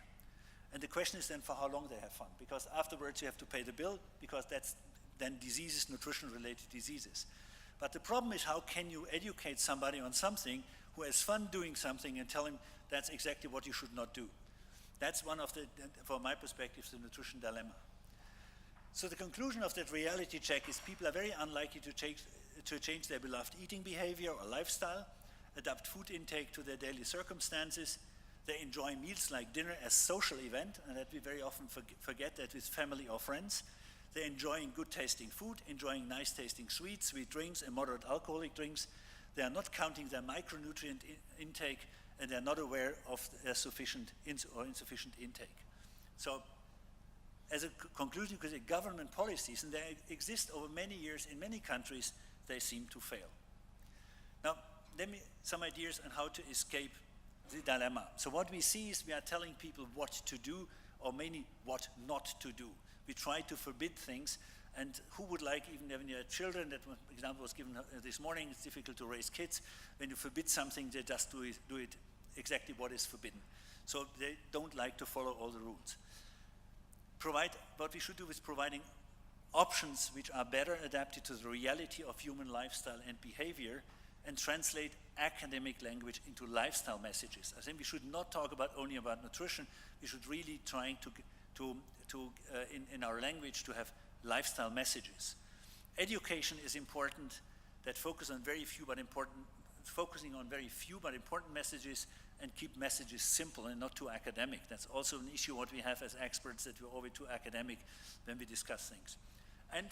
And the question is then for how long they have fun, because afterwards you have to pay the bill, because that's then diseases, nutrition-related diseases. But the problem is, how can you educate somebody on something who has fun doing something and tell him that's exactly what you should not do? That's one of the, from my perspective, the nutrition dilemma. So the conclusion of that reality check is people are very unlikely to change their beloved eating behavior or lifestyle, adapt food intake to their daily circumstances. They enjoy meals like dinner as social event, and that we very often forget that with family or friends. They're enjoying good tasting food, enjoying nice tasting sweets, sweet drinks, and moderate alcoholic drinks. They are not counting their micronutrient intake, and they're not aware of their sufficient or insufficient intake. So, as a conclusion, because the government policies, and they exist over many years in many countries, they seem to fail. Now, let me some ideas on how to escape the dilemma. So what we see is we are telling people what to do, or mainly what not to do. We try to forbid things, and who would like, even when you have children, that one example was given this morning, it's difficult to raise kids. When you forbid something, they just do it exactly what is forbidden. So they don't like to follow all the rules. What we should do is providing options which are better adapted to the reality of human lifestyle and behavior, and translate academic language into lifestyle messages. I think we should not talk only about nutrition. We should really try in our language to have lifestyle messages. Education is important. That focusing on very few but important messages, and keep messages simple and not too academic. That's also an issue what we have as experts, that we're always too academic when we discuss things. And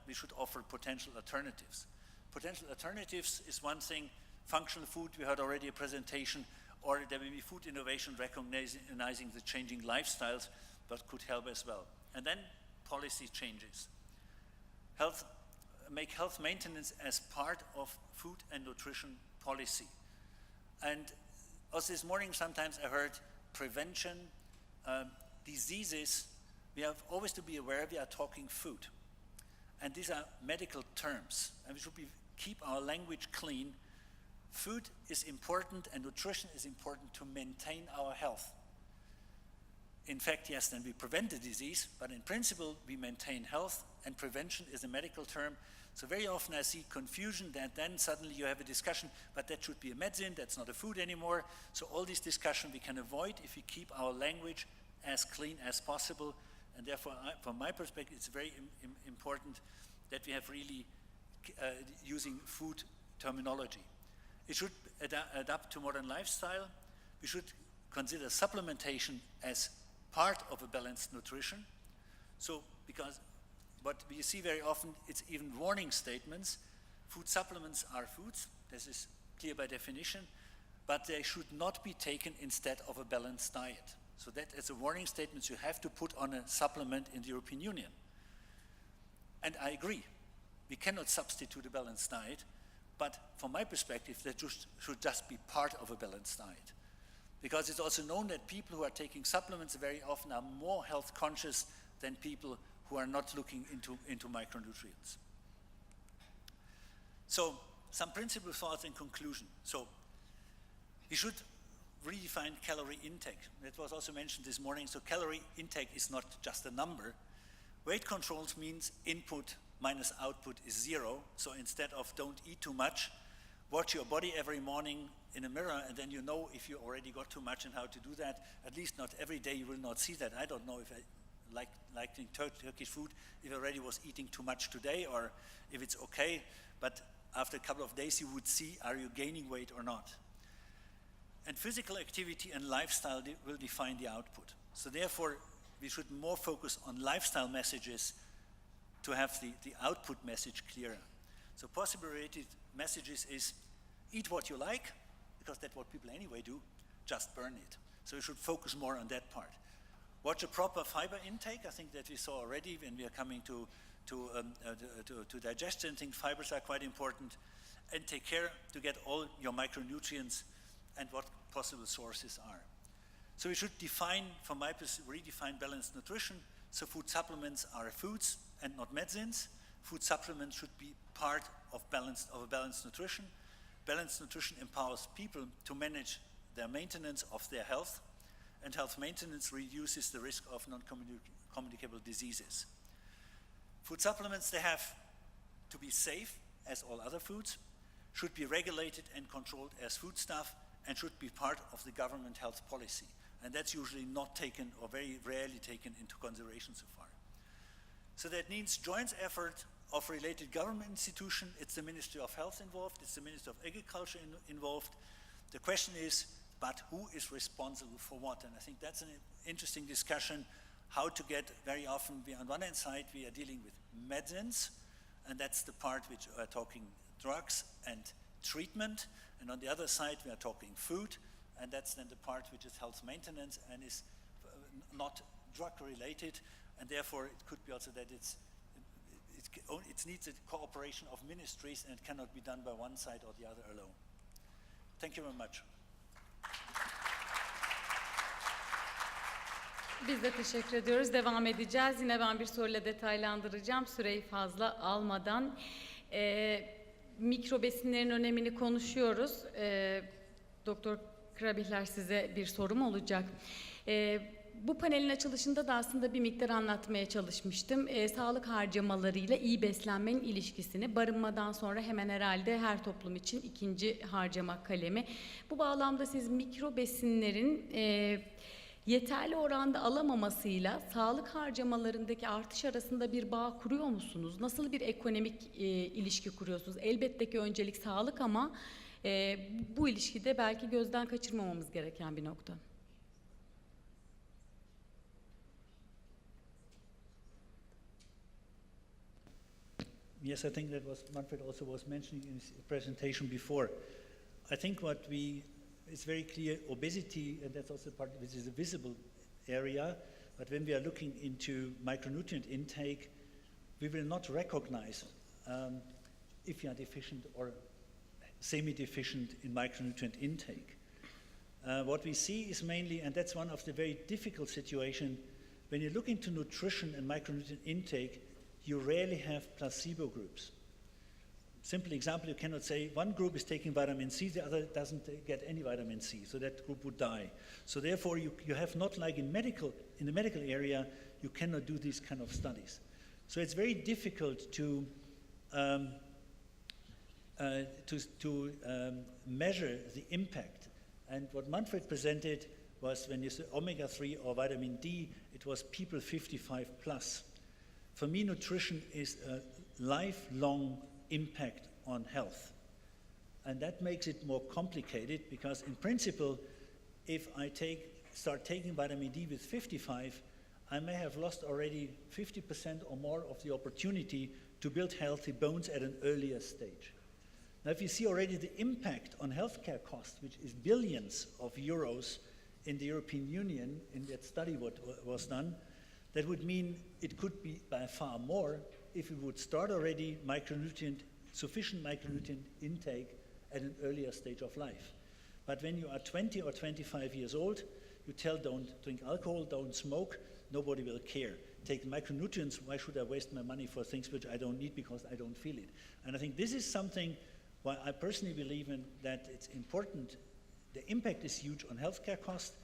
we should offer potential alternatives. Potential alternatives is one thing. Functional food, we heard already a presentation, or there may be food innovation recognizing the changing lifestyles, but could help as well. And then policy changes. Make health maintenance as part of food and nutrition policy. And also this morning sometimes I heard prevention, diseases. We have always to be aware we are talking food. And these are medical terms, and we should keep our language clean. Food is important and nutrition is important to maintain our health. In fact, yes, then we prevent the disease, but in principle we maintain health, and prevention is a medical term. So very often I see confusion that then suddenly you have a discussion, but that should be a medicine, that's not a food anymore. So all this discussion we can avoid if we keep our language as clean as possible. And therefore, from my perspective, it's very important that we have really using food terminology. It should adapt to modern lifestyle. We should consider supplementation as part of a balanced nutrition. So, because what we see very often, it's even warning statements. Food supplements are foods. This is clear by definition, but they should not be taken instead of a balanced diet. So that is a warning statement you have to put on a supplement in the European Union. And I agree, we cannot substitute a balanced diet, but from my perspective, that should just be part of a balanced diet. Because it's also known that people who are taking supplements very often are more health conscious than people who are not looking into micronutrients. So some principal thoughts in conclusion. So we should redefine calorie intake. That was also mentioned this morning. So calorie intake is not just a number. Weight controls means input minus output is 0. So instead of don't eat too much, watch your body every morning in a mirror, and then you know if you already got too much and how to do that. At least not every day you will not see that. I don't know if I like Turkish food, if I already was eating too much today or if it's okay. But after a couple of days you would see, are you gaining weight or not? And physical activity and lifestyle will define the output. So therefore, we should more focus on lifestyle messages to have the output message clearer. So possibly related messages is eat what you like, because that's what people anyway do, just burn it. So we should focus more on that part. Watch a proper fiber intake. I think that we saw already when we are coming to digestion. I think fibers are quite important. And take care to get all your micronutrients and what possible sources are. So we should define, from my perspective, redefine balanced nutrition. So food supplements are foods and not medicines. Food supplements should be part of a balanced nutrition. Balanced nutrition empowers people to manage their maintenance of their health, and health maintenance reduces the risk of non-communicable diseases. Food supplements, they have to be safe as all other foods, should be regulated and controlled as foodstuff, and should be part of the government health policy. And that's usually not taken, or very rarely taken, into consideration so far. So that means joint effort of related government institution. It's the Ministry of Health involved, it's the Ministry of Agriculture involved. The question is, but who is responsible for what? And I think that's an interesting discussion, how to get, very often, on one hand side, we are dealing with medicines, and that's the part which are talking drugs and treatment, and on the other side, we are talking food, and that's then the part which is health maintenance and is not drug related, and therefore it could be also that it needs a cooperation of ministries, and it cannot be done by one side or the other alone. Thank you very much. Biz de teşekkür ediyoruz. Devam edeceğiz. Yine ben bir soruyla detaylandıracağım. Süreyi fazla almadan. Mikro besinlerin önemini konuşuyoruz. Doktor Krabihler, size bir sorum olacak. Bu panelin açılışında da aslında bir miktar anlatmaya çalışmıştım. Sağlık harcamalarıyla iyi beslenmenin ilişkisini, barınmadan sonra hemen herhalde her toplum için ikinci harcama kalemi. Bu bağlamda siz mikro besinlerin yeterli oranda alamamasıyla sağlık harcamalarındaki artış arasında bir bağ kuruyor musunuz? Nasıl bir ekonomik ilişki kuruyorsunuz? Elbette ki öncelik sağlık, ama bu ilişkide belki gözden kaçırmamamız gereken bir nokta. Yes, I think that was Manfred also was mentioning in his presentation before. I think it's very clear obesity, and that's also part which is a visible area, but when we are looking into micronutrient intake, we will not recognize if you are deficient or semi-deficient in micronutrient intake. What we see is mainly, and that's one of the very difficult situations, when you look into nutrition and micronutrient intake, you rarely have placebo groups. Simple example, you cannot say one group is taking vitamin C, the other doesn't get any vitamin C, so that group would die. So therefore you have not, like in the medical area, you cannot do these kind of studies. So it's very difficult to measure the impact. And what Manfred presented was, when you say omega-3 or vitamin D, it was people 55 plus. For me, nutrition is a lifelong impact on health. And that makes it more complicated, because in principle, if I start taking vitamin D with 55, I may have lost already 50% or more of the opportunity to build healthy bones at an earlier stage. Now, if you see already the impact on healthcare costs, which is billions of euros in the European Union, in that study what was done, that would mean it could be by far more if we would start already sufficient micronutrient intake at an earlier stage of life. But when you are 20 or 25 years old, you tell don't drink alcohol, don't smoke, nobody will care. Take micronutrients, why should I waste my money for things which I don't need because I don't feel it? And I think this is something why I personally believe in, that it's important the impact is huge on healthcare costs,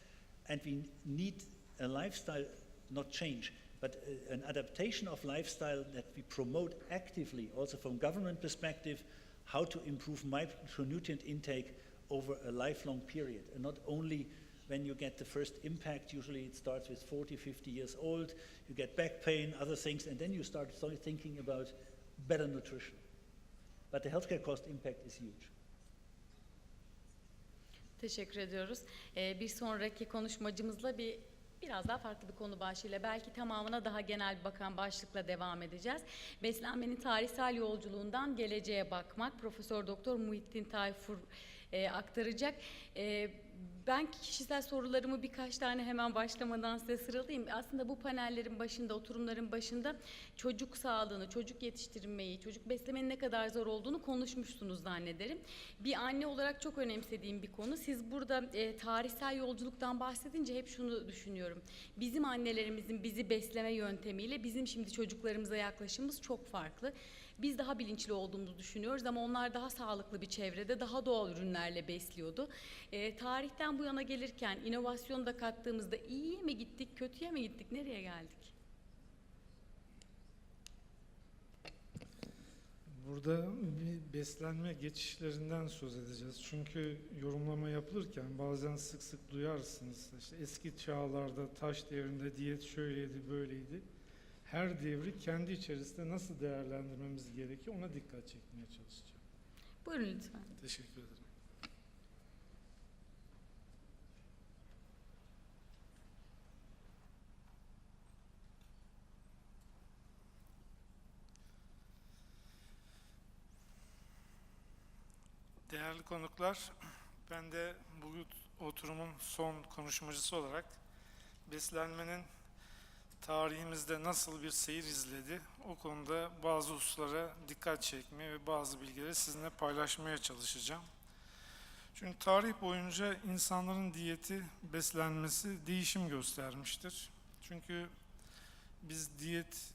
and we need a lifestyle, not change, but an adaptation of lifestyle that we promote actively, also from government perspective, how to improve micronutrient intake over a lifelong period, and not only when you get the first impact. Usually it starts with 40, 50 years old, you get back pain, other things, and then you start thinking about better nutrition. But the healthcare cost impact is huge. Teşekkür ediyoruz. Bir sonraki konuşmacımızla biraz daha farklı bir konu başlığıyla, belki tamamına daha genel bakan başlıkla devam edeceğiz. Beslenmenin tarihsel yolculuğundan geleceğe bakmak. Profesör Doktor Muhittin Tayfur aktaracak. Ben kişisel sorularımı birkaç tane hemen başlamadan size sıralayayım. Aslında bu panellerin başında, oturumların başında çocuk sağlığını, çocuk yetiştirmeyi, çocuk beslemenin ne kadar zor olduğunu konuşmuşsunuz zannederim. Bir anne olarak çok önemsediğim bir konu. Siz burada tarihsel yolculuktan bahsedince hep şunu düşünüyorum. Bizim annelerimizin bizi besleme yöntemiyle bizim şimdi çocuklarımıza yaklaşımımız çok farklı. Biz daha bilinçli olduğumuzu düşünüyoruz ama onlar daha sağlıklı bir çevrede, daha doğal ürünlerle besliyordu. Tarihten bu yana gelirken inovasyonu da kattığımızda iyiye mi gittik, kötüye mi gittik, nereye geldik? Burada bir beslenme geçişlerinden söz edeceğiz. Çünkü yorumlama yapılırken bazen sık sık duyarsınız. İşte eski çağlarda, taş devrinde diyet şöyleydi, böyleydi. Her devri kendi içerisinde nasıl değerlendirmemiz gerekiyor, ona dikkat çekmeye çalışacağım. Buyurun lütfen. Teşekkür ederim. Değerli konuklar, ben de bugün oturumun son konuşmacısı olarak beslenmenin tarihimizde nasıl bir seyir izledi, o konuda bazı hususlara dikkat çekmeye ve bazı bilgileri sizinle paylaşmaya çalışacağım. Çünkü tarih boyunca insanların diyeti, beslenmesi değişim göstermiştir. Çünkü biz diyet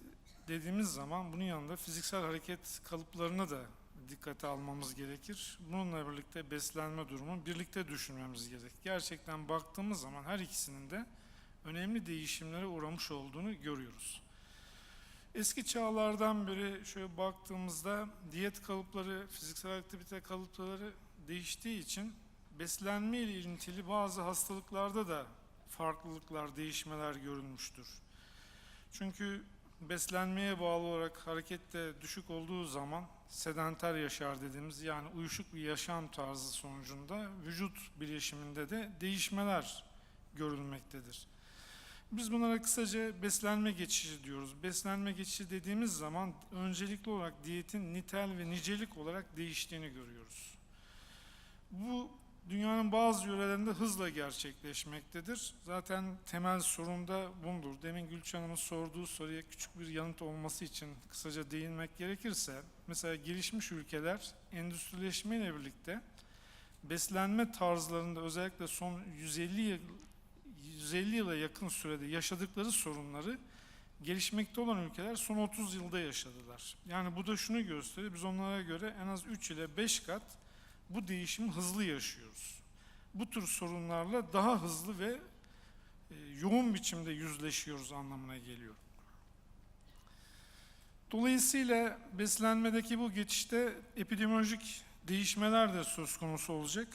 dediğimiz zaman bunun yanında fiziksel hareket kalıplarını da dikkate almamız gerekir. Bununla birlikte beslenme durumu birlikte düşünmemiz gerekir. Gerçekten baktığımız zaman her ikisinin de önemli değişimlere uğramış olduğunu görüyoruz. Eski çağlardan beri şöyle baktığımızda diyet kalıpları, fiziksel aktivite kalıpları değiştiği için beslenme ile ilintili bazı hastalıklarda da farklılıklar, değişmeler görülmüştür. Çünkü beslenmeye bağlı olarak harekette düşük olduğu zaman sedanter yaşar dediğimiz, yani uyuşuk bir yaşam tarzı sonucunda vücut bileşiminde de değişmeler görülmektedir. Biz bunlara kısaca beslenme geçişi diyoruz. Beslenme geçişi dediğimiz zaman öncelikli olarak diyetin nitel ve nicelik olarak değiştiğini görüyoruz. Bu dünyanın bazı yörelerinde hızla gerçekleşmektedir. Zaten temel sorun da bundur. Demin Gülçin Hanım'ın sorduğu soruya küçük bir yanıt olması için kısaca değinmek gerekirse, mesela gelişmiş ülkeler endüstrileşmeyle birlikte beslenme tarzlarında özellikle son 150 yıla yakın sürede yaşadıkları sorunları gelişmekte olan ülkeler son 30 yılda yaşadılar. Yani bu da şunu gösteriyor, biz onlara göre en az 3 ile 5 kat bu değişimi hızlı yaşıyoruz. Bu tür sorunlarla daha hızlı ve yoğun biçimde yüzleşiyoruz anlamına geliyor. Dolayısıyla beslenmedeki bu geçişte epidemiolojik değişmeler de söz konusu olacak.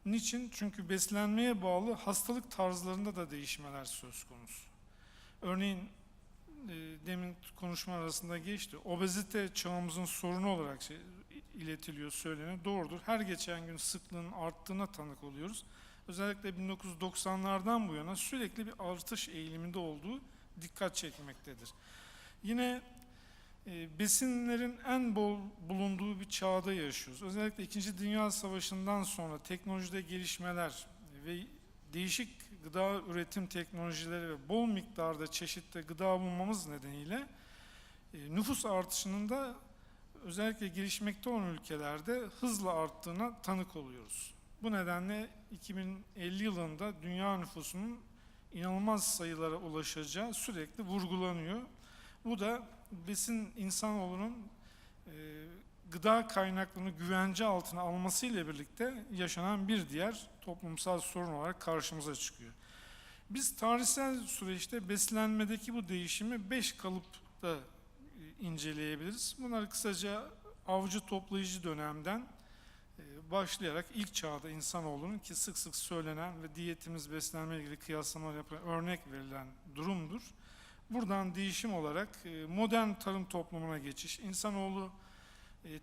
Niçin? Çünkü beslenmeye bağlı hastalık tarzlarında da değişmeler söz konusu. Örneğin demin konuşma arasında geçti. Obezite çağımızın sorunu olarak iletiliyor, söyleniyor. Doğrudur. Her geçen gün sıklığın arttığına tanık oluyoruz. Özellikle 1990'lardan bu yana sürekli bir artış eğiliminde olduğu dikkat çekmektedir. Yine besinlerin en bol bulunduğu bir çağda yaşıyoruz. Özellikle 2. Dünya Savaşı'ndan sonra teknolojide gelişmeler ve değişik gıda üretim teknolojileri ve bol miktarda çeşitli gıda bulmamız nedeniyle nüfus artışının da özellikle gelişmekte olan ülkelerde hızla arttığına tanık oluyoruz. Bu nedenle 2050 yılında dünya nüfusunun inanılmaz sayılara ulaşacağı sürekli vurgulanıyor. Bu da besin insanoğlunun gıda kaynaklarını güvence altına almasıyla birlikte yaşanan bir diğer toplumsal sorun olarak karşımıza çıkıyor. Biz tarihsel süreçte beslenmedeki bu değişimi 5 kalıpta inceleyebiliriz. Bunları kısaca avcı toplayıcı dönemden başlayarak ilk çağda insanoğlunun, ki sık sık söylenen ve diyetimiz beslenme ilgili kıyaslamalar yapılan örnek verilen durumdur. Buradan değişim olarak modern tarım toplumuna geçiş, insanoğlu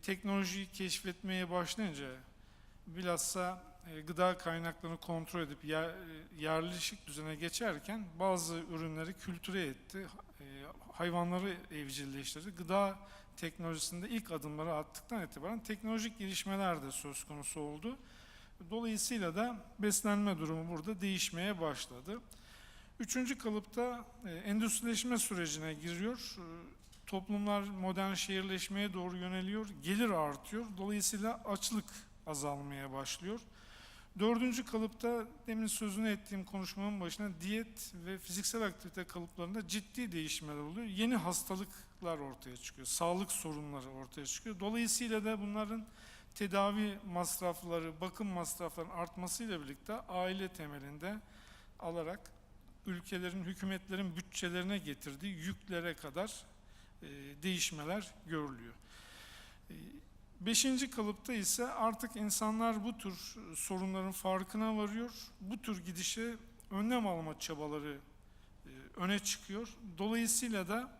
teknolojiyi keşfetmeye başlayınca bilhassa gıda kaynaklarını kontrol edip yerleşik düzene geçerken bazı ürünleri kültüre etti, hayvanları evcilleştirdi. Gıda teknolojisinde ilk adımları attıktan itibaren teknolojik gelişmeler de söz konusu oldu. Dolayısıyla da beslenme durumu burada değişmeye başladı. Üçüncü kalıpta endüstrileşme sürecine giriyor. Toplumlar modern şehirleşmeye doğru yöneliyor, gelir artıyor. Dolayısıyla açlık azalmaya başlıyor. Dördüncü kalıpta demin sözünü ettiğim konuşmamın başına diyet ve fiziksel aktivite kalıplarında ciddi değişmeler oluyor. Yeni hastalıklar ortaya çıkıyor, sağlık sorunları ortaya çıkıyor. Dolayısıyla da bunların tedavi masrafları, bakım masraflarının artmasıyla birlikte aile temelinde alarak ülkelerin, hükümetlerin bütçelerine getirdiği yüklere kadar değişmeler görülüyor. Beşinci kalıpta ise artık insanlar bu tür sorunların farkına varıyor. Bu tür gidişe önlem alma çabaları öne çıkıyor. Dolayısıyla da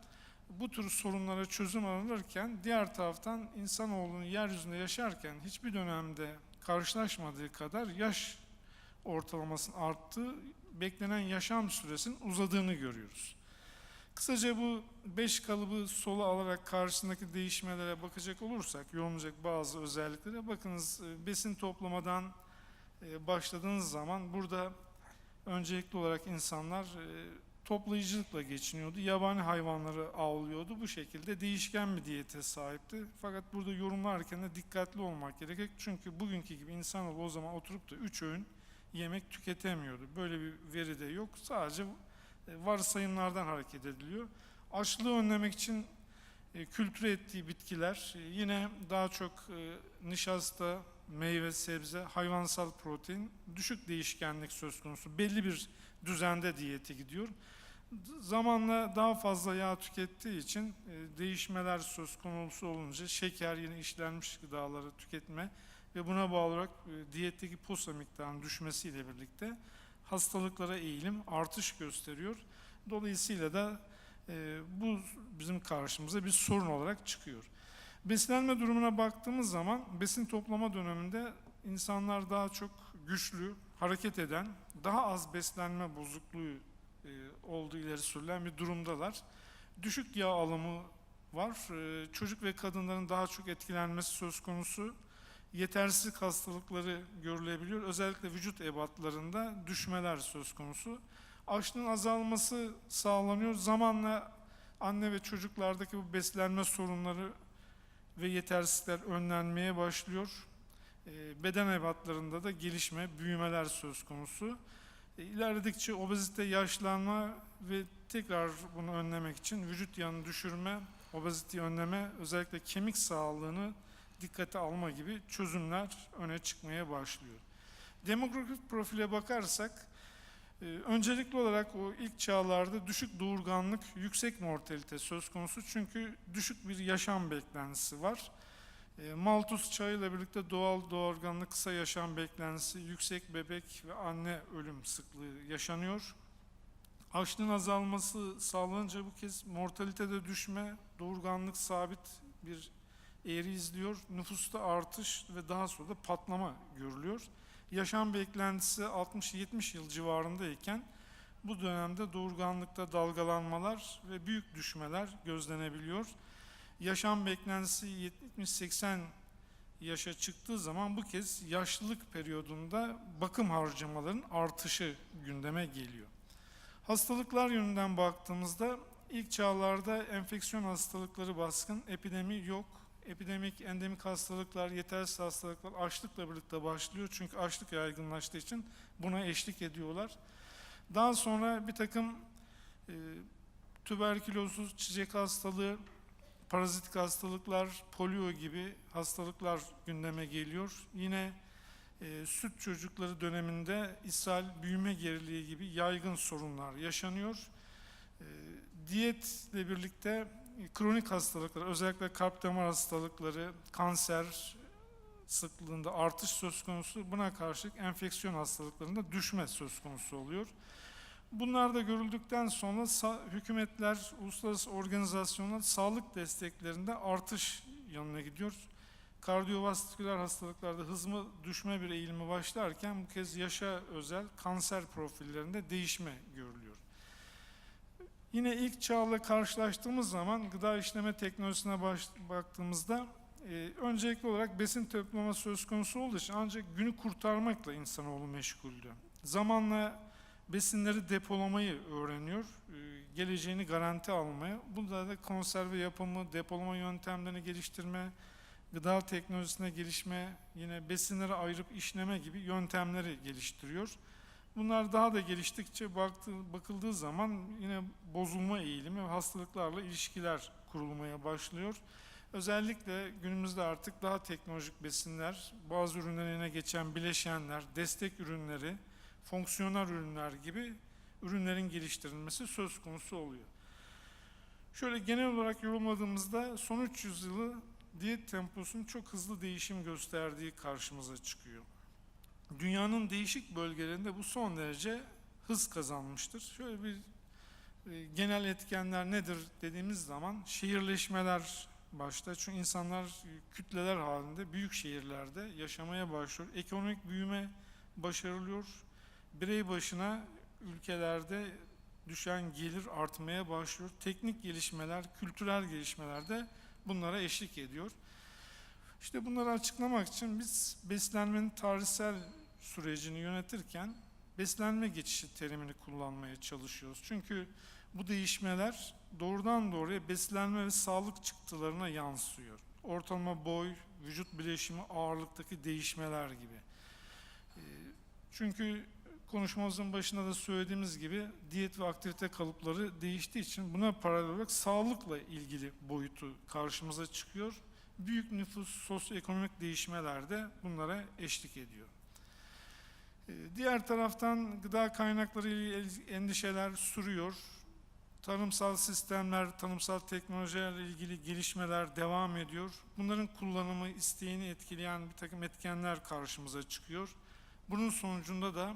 bu tür sorunlara çözüm aranırken diğer taraftan insanoğlunun yeryüzünde yaşarken hiçbir dönemde karşılaşmadığı kadar yaş ortalamasının arttığı, beklenen yaşam süresinin uzadığını görüyoruz. Kısaca bu 5 kalıbı sola alarak karşısındaki değişmelere bakacak olursak, yorumlayacak bazı özelliklere bakınız. Besin toplamadan başladığınız zaman burada öncelikli olarak insanlar toplayıcılıkla geçiniyordu. Yabani hayvanları avlıyordu. Bu şekilde değişken bir diyete sahipti. Fakat burada yorumlarken de dikkatli olmak gerekir. Çünkü bugünkü gibi insanoğlu o zaman oturup da 3 öğün yemek tüketemiyordu. Böyle bir veri de yok. Sadece varsayımlardan hareket ediliyor. Açlığı önlemek için kültüre ettiği bitkiler, yine daha çok nişasta, meyve, sebze, hayvansal protein, düşük değişkenlik söz konusu. Belli bir düzende diyeti gidiyor. Zamanla daha fazla yağ tükettiği için değişmeler söz konusu olunca şeker, yine işlenmiş gıdaları tüketme ve buna bağlı olarak diyetteki posa miktarının düşmesiyle birlikte hastalıklara eğilim artış gösteriyor. Dolayısıyla da bu bizim karşımıza bir sorun olarak çıkıyor. Beslenme durumuna baktığımız zaman besin toplama döneminde insanlar daha çok güçlü, hareket eden, daha az beslenme bozukluğu olduğu ileri sürülen bir durumdalar. Düşük yağ alımı var. Çocuk ve kadınların daha çok etkilenmesi söz konusu. Yetersizlik hastalıkları görülebiliyor. Özellikle vücut ebatlarında düşmeler söz konusu. Açlığın azalması sağlanıyor. Zamanla anne ve çocuklardaki bu beslenme sorunları ve yetersizlikler önlenmeye başlıyor. Beden ebatlarında da gelişme, büyümeler söz konusu. İlerledikçe obezite, yaşlanma ve tekrar bunu önlemek için vücut yağını düşürme, obeziteyi önleme, özellikle kemik sağlığını dikkate alma gibi çözümler öne çıkmaya başlıyor. Demografik profile bakarsak, öncelikli olarak o ilk çağlarda düşük doğurganlık, yüksek mortalite söz konusu, çünkü düşük bir yaşam beklentisi var. Malthus çağıyla birlikte doğal doğurganlık, kısa yaşam beklentisi, yüksek bebek ve anne ölüm sıklığı yaşanıyor. Açlığın azalması sağlanınca bu kez mortalitede düşme, doğurganlık sabit bir eğri izliyor. Nüfusta artış ve daha sonra da patlama görülüyor. Yaşam beklentisi 60-70 yıl civarındayken bu dönemde doğurganlıkta dalgalanmalar ve büyük düşmeler gözlenebiliyor. Yaşam beklentisi 70-80 yaşa çıktığı zaman bu kez yaşlılık periyodunda bakım harcamaların artışı gündeme geliyor. Hastalıklar yönünden baktığımızda ilk çağlarda enfeksiyon hastalıkları baskın, epidemi yok. Epidemik, endemik hastalıklar, yetersiz hastalıklar açlıkla birlikte başlıyor. Çünkü açlık yaygınlaştığı için buna eşlik ediyorlar. Daha sonra bir takım tüberkülozsuz çiçek hastalığı, parazitik hastalıklar, polio gibi hastalıklar gündeme geliyor. Yine süt çocukları döneminde ishal, büyüme geriliği gibi yaygın sorunlar yaşanıyor. Diyetle birlikte kronik hastalıklar, özellikle kalp-damar hastalıkları, kanser sıklığında artış söz konusu. Buna karşılık enfeksiyon hastalıklarında düşme söz konusu oluyor. Bunlar da görüldükten sonra hükümetler, uluslararası organizasyonlar sağlık desteklerinde artış yanına gidiyor. Kardiyovasküler hastalıklarda hızlı düşme bir eğilimi başlarken bu kez yaşa özel kanser profillerinde değişme görülüyor. Yine ilk çağla karşılaştığımız zaman gıda işleme teknolojisine baktığımızda öncelikli olarak besin toplama söz konusu olduğu için ancak günü kurtarmakla insanoğlu meşguldü. Zamanla besinleri depolamayı öğreniyor, geleceğini garanti almaya. Bunda da konserve yapımı, depolama yöntemlerini geliştirme, gıda teknolojisine gelişme, yine besinleri ayırıp işleme gibi yöntemleri geliştiriyor. Bunlar daha da geliştikçe bakıldığı zaman yine bozulma eğilimi ve hastalıklarla ilişkiler kurulmaya başlıyor. Özellikle günümüzde artık daha teknolojik besinler, bazı ürünlerine geçen bileşenler, destek ürünleri, fonksiyonel ürünler gibi ürünlerin geliştirilmesi söz konusu oluyor. Şöyle genel olarak yorumladığımızda son 300 yılı diyet temposunun çok hızlı değişim gösterdiği karşımıza çıkıyor. Dünyanın değişik bölgelerinde bu son derece hız kazanmıştır. Şöyle bir genel etkenler nedir dediğimiz zaman şehirleşmeler başta. Çünkü insanlar kütleler halinde büyük şehirlerde yaşamaya başlıyor. Ekonomik büyüme başarılıyor. Birey başına ülkelerde düşen gelir artmaya başlıyor. Teknik gelişmeler, kültürel gelişmeler de bunlara eşlik ediyor. İşte bunları açıklamak için biz beslenmenin tarihsel sürecini yönetirken beslenme geçişi terimini kullanmaya çalışıyoruz. Çünkü bu değişmeler doğrudan doğruya beslenme ve sağlık çıktılarına yansıyor. Ortalama boy, vücut bileşimi, ağırlıktaki değişmeler gibi. Çünkü konuşmamızın başında da söylediğimiz gibi diyet ve aktivite kalıpları değiştiği için buna paralel olarak sağlıkla ilgili boyutu karşımıza çıkıyor. Büyük nüfus, sosyoekonomik değişmeler de bunlara eşlik ediyor. Diğer taraftan gıda kaynakları ile endişeler sürüyor. Tarımsal sistemler, tarımsal teknolojilerle ilgili gelişmeler devam ediyor. Bunların kullanımı, isteğini etkileyen bir takım etkenler karşımıza çıkıyor. Bunun sonucunda da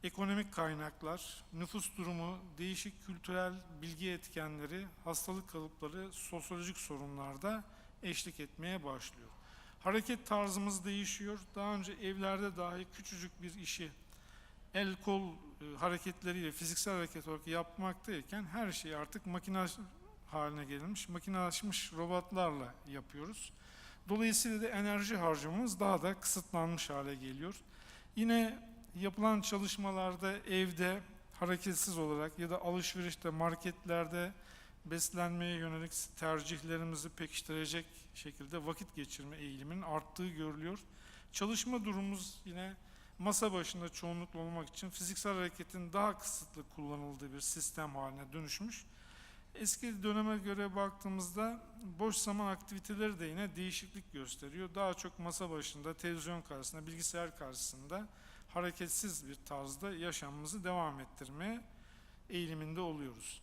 ekonomik kaynaklar, nüfus durumu, değişik kültürel bilgi etkenleri, hastalık kalıpları, sosyolojik sorunlarda eşlik etmeye başlıyor. Hareket tarzımız değişiyor. Daha önce evlerde dahi küçücük bir işi el kol hareketleriyle fiziksel hareket olarak yapmaktayken her şey artık makine haline gelmiş, makinelaşmış robotlarla yapıyoruz. Dolayısıyla da enerji harcamamız daha da kısıtlanmış hale geliyor. Yine yapılan çalışmalarda evde hareketsiz olarak ya da alışverişte, marketlerde beslenmeye yönelik tercihlerimizi pekiştirecek şekilde vakit geçirme eğiliminin arttığı görülüyor. Çalışma durumumuz yine masa başında çoğunlukla olmak için fiziksel hareketin daha kısıtlı kullanıldığı bir sistem haline dönüşmüş. Eski döneme göre baktığımızda boş zaman aktiviteleri de yine değişiklik gösteriyor. Daha çok masa başında, televizyon karşısında, bilgisayar karşısında hareketsiz bir tarzda yaşamımızı devam ettirmeye eğiliminde oluyoruz.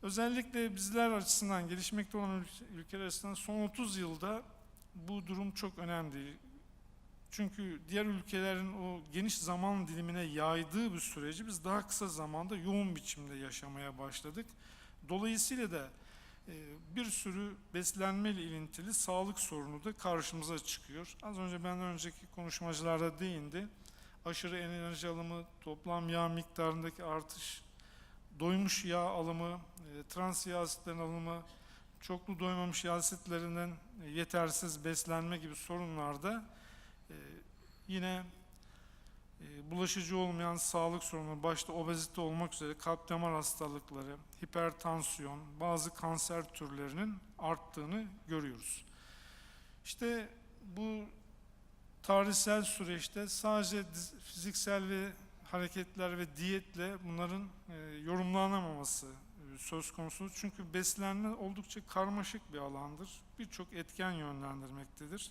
Özellikle bizler açısından, gelişmekte olan ülkeler açısından son 30 yılda bu durum çok önemli. Çünkü diğer ülkelerin o geniş zaman dilimine yaydığı bir süreci biz daha kısa zamanda yoğun biçimde yaşamaya başladık. Dolayısıyla da bir sürü beslenmeyle ilintili sağlık sorunu da karşımıza çıkıyor. Az önce benden önceki konuşmacılarda değindi. Aşırı enerji alımı, toplam yağ miktarındaki artış, doymuş yağ alımı, trans yağ asitlerin alımı, çoklu doymamış yağ asitlerinden yetersiz beslenme gibi sorunlarda yine bulaşıcı olmayan sağlık sorunu, başta obezite olmak üzere kalp-damar hastalıkları, hipertansiyon, bazı kanser türlerinin arttığını görüyoruz. İşte bu tarihsel süreçte sadece fiziksel ve hareketler ve diyetle bunların yorumlanamaması söz konusu. Çünkü beslenme oldukça karmaşık bir alandır. Birçok etken yönlendirmektedir.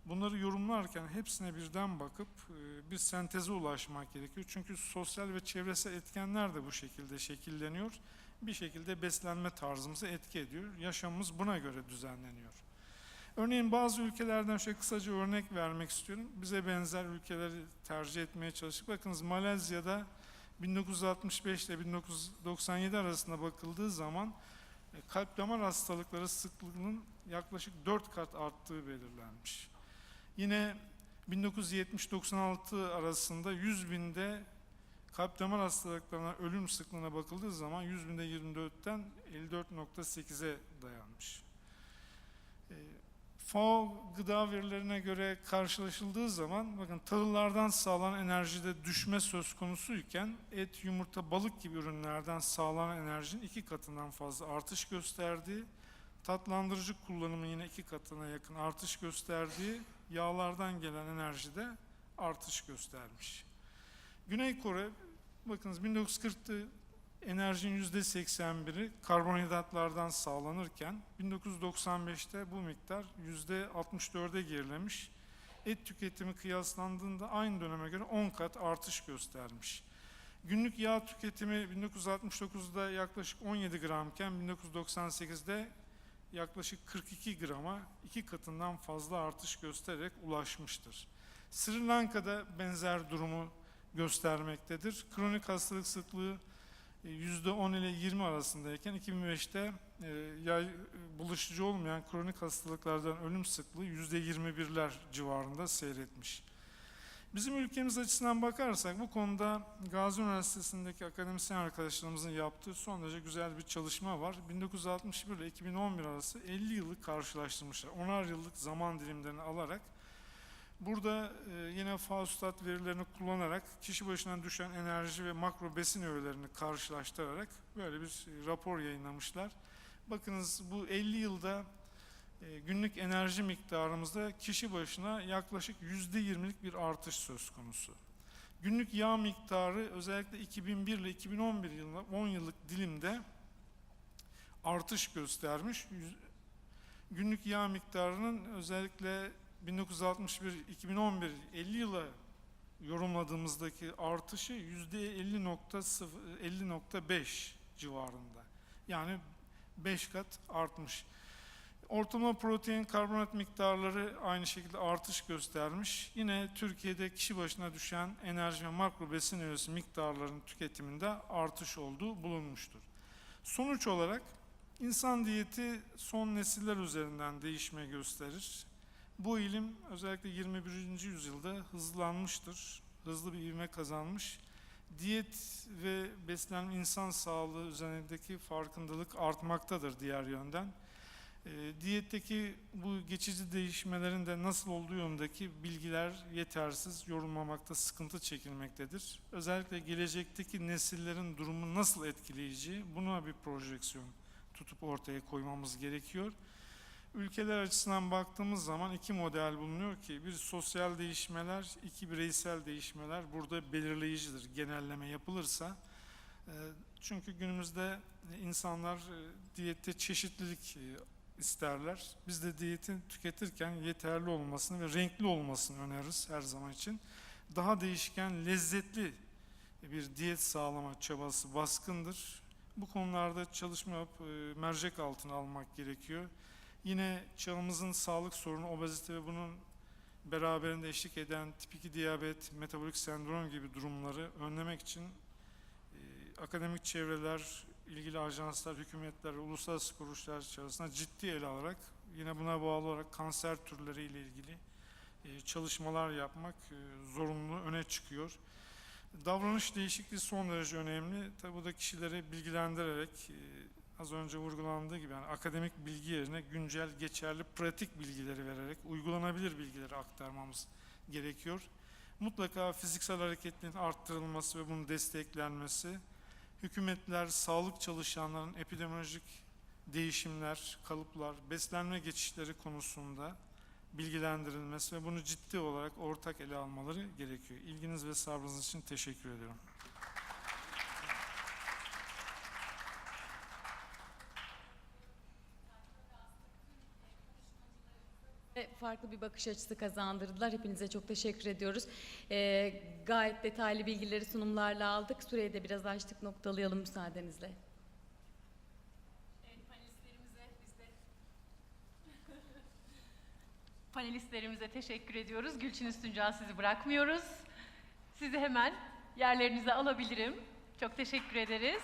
Bunları yorumlarken hepsine birden bakıp bir senteze ulaşmak gerekiyor. Çünkü sosyal ve çevresel etkenler de bu şekilde şekilleniyor. Bir şekilde beslenme tarzımıza etki ediyor. Yaşamımız buna göre düzenleniyor. Örneğin bazı ülkelerden şöyle kısaca örnek vermek istiyorum. Bize benzer ülkeleri tercih etmeye çalıştık. Bakınız Malezya'da 1965 ile 1997 arasında bakıldığı zaman kalp-damar hastalıkları sıklığının yaklaşık 4 kat arttığı belirlenmiş. Yine 1970-96 arasında 100 binde kalp-damar hastalıklarına ölüm sıklığına bakıldığı zaman 100 binde 24'ten 54.8'e dayanmış. FAO gıda verilerine göre karşılaşıldığı zaman bakın tahıllardan sağlanan enerjide düşme söz konusuyken et, yumurta, balık gibi ürünlerden sağlanan enerjinin 2 katından fazla artış gösterdiği, tatlandırıcı kullanımı yine 2 katına yakın artış gösterdiği, yağlardan gelen enerjide artış göstermiş. Güney Kore bakınız 1940'ta enerjinin %81'i karbonhidratlardan sağlanırken 1995'te bu miktar %64'e gerilemiş. Et tüketimi kıyaslandığında aynı döneme göre 10 kat artış göstermiş. Günlük yağ tüketimi 1969'da yaklaşık 17 gramken 1998'de yaklaşık 42 grama 2 katından fazla artış göstererek ulaşmıştır. Sri Lanka'da benzer durumu göstermektedir. Kronik hastalık sıklığı %10 ile 20 arasındayken 2005'te bulaşıcı olmayan kronik hastalıklardan ölüm sıklığı %21'ler civarında seyretmiş. Bizim ülkemiz açısından bakarsak bu konuda Gazi Üniversitesi'ndeki akademisyen arkadaşlarımızın yaptığı son derece güzel bir çalışma var. 1961 ile 2011 arası 50 yılı karşılaştırmışlar. 10'ar yıllık zaman dilimlerini alarak burada yine FAO-Stat verilerini kullanarak kişi başına düşen enerji ve makro besin öğelerini karşılaştırarak böyle bir rapor yayınlamışlar. Bakınız bu 50 yılda günlük enerji miktarımızda kişi başına yaklaşık %20'lik bir artış söz konusu. Günlük yağ miktarı özellikle 2001 ile 2011 yılında 10 yıllık dilimde artış göstermiş. Günlük yağ miktarının özellikle 1961-2011 50 yıla yorumladığımızdaki artışı %50.5 civarında. Yani 5 kat artmış. Ortalama protein, karbonhidrat miktarları aynı şekilde artış göstermiş. Yine Türkiye'de kişi başına düşen enerji ve makro besin öğesi miktarlarının tüketiminde artış olduğu bulunmuştur. Sonuç olarak insan diyeti son nesiller üzerinden değişme gösterir. Bu ilim özellikle 21. yüzyılda hızlanmıştır, hızlı bir ivme kazanmış. Diyet ve beslenme insan sağlığı üzerindeki farkındalık artmaktadır diğer yönden. Diyetteki bu geçici değişmelerin de nasıl olduğu yönündeki bilgiler yetersiz, yorumlamakta sıkıntı çekilmektedir. Özellikle gelecekteki nesillerin durumu nasıl etkileyeceği, buna bir projeksiyon tutup ortaya koymamız gerekiyor. Ülkeler açısından baktığımız zaman 2 model bulunuyor ki bir sosyal değişmeler, 2 bireysel değişmeler burada belirleyicidir genelleme yapılırsa. Çünkü günümüzde insanlar diyette çeşitlilik isterler. Biz de diyeti tüketirken yeterli olmasını ve renkli olmasını öneririz her zaman için. Daha değişken, lezzetli bir diyet sağlama çabası baskındır. Bu konularda çalışma yapıp mercek altına almak gerekiyor. Yine çağımızın sağlık sorunu, obezite ve bunun beraberinde eşlik eden tip 2 diyabet, metabolik sendrom gibi durumları önlemek için akademik çevreler, ilgili ajanslar, hükümetler ve uluslararası kuruluşlar içerisinde ciddi ele alarak yine buna bağlı olarak kanser türleriyle ilgili çalışmalar yapmak zorunlu öne çıkıyor. Davranış değişikliği son derece önemli. Tabi bu da kişileri bilgilendirerek az önce vurgulandığı gibi yani akademik bilgi yerine güncel, geçerli, pratik bilgileri vererek uygulanabilir bilgileri aktarmamız gerekiyor. Mutlaka fiziksel hareketliliğin arttırılması ve bunun desteklenmesi, hükümetler, sağlık çalışanlarının epidemiolojik değişimler, kalıplar, beslenme geçişleri konusunda bilgilendirilmesi ve bunu ciddi olarak ortak ele almaları gerekiyor. İlginiz ve sabrınız için teşekkür ediyorum. farklı bir bakış açısı kazandırdılar. Hepinize çok teşekkür ediyoruz. Gayet detaylı bilgileri sunumlarla aldık. Süreyi de biraz açtık, noktalayalım müsaadenizle. Panelistlerimize teşekkür ediyoruz. Gülçin Üstüncan, sizi bırakmıyoruz. Sizi hemen yerlerinize alabilirim. Çok teşekkür ederiz.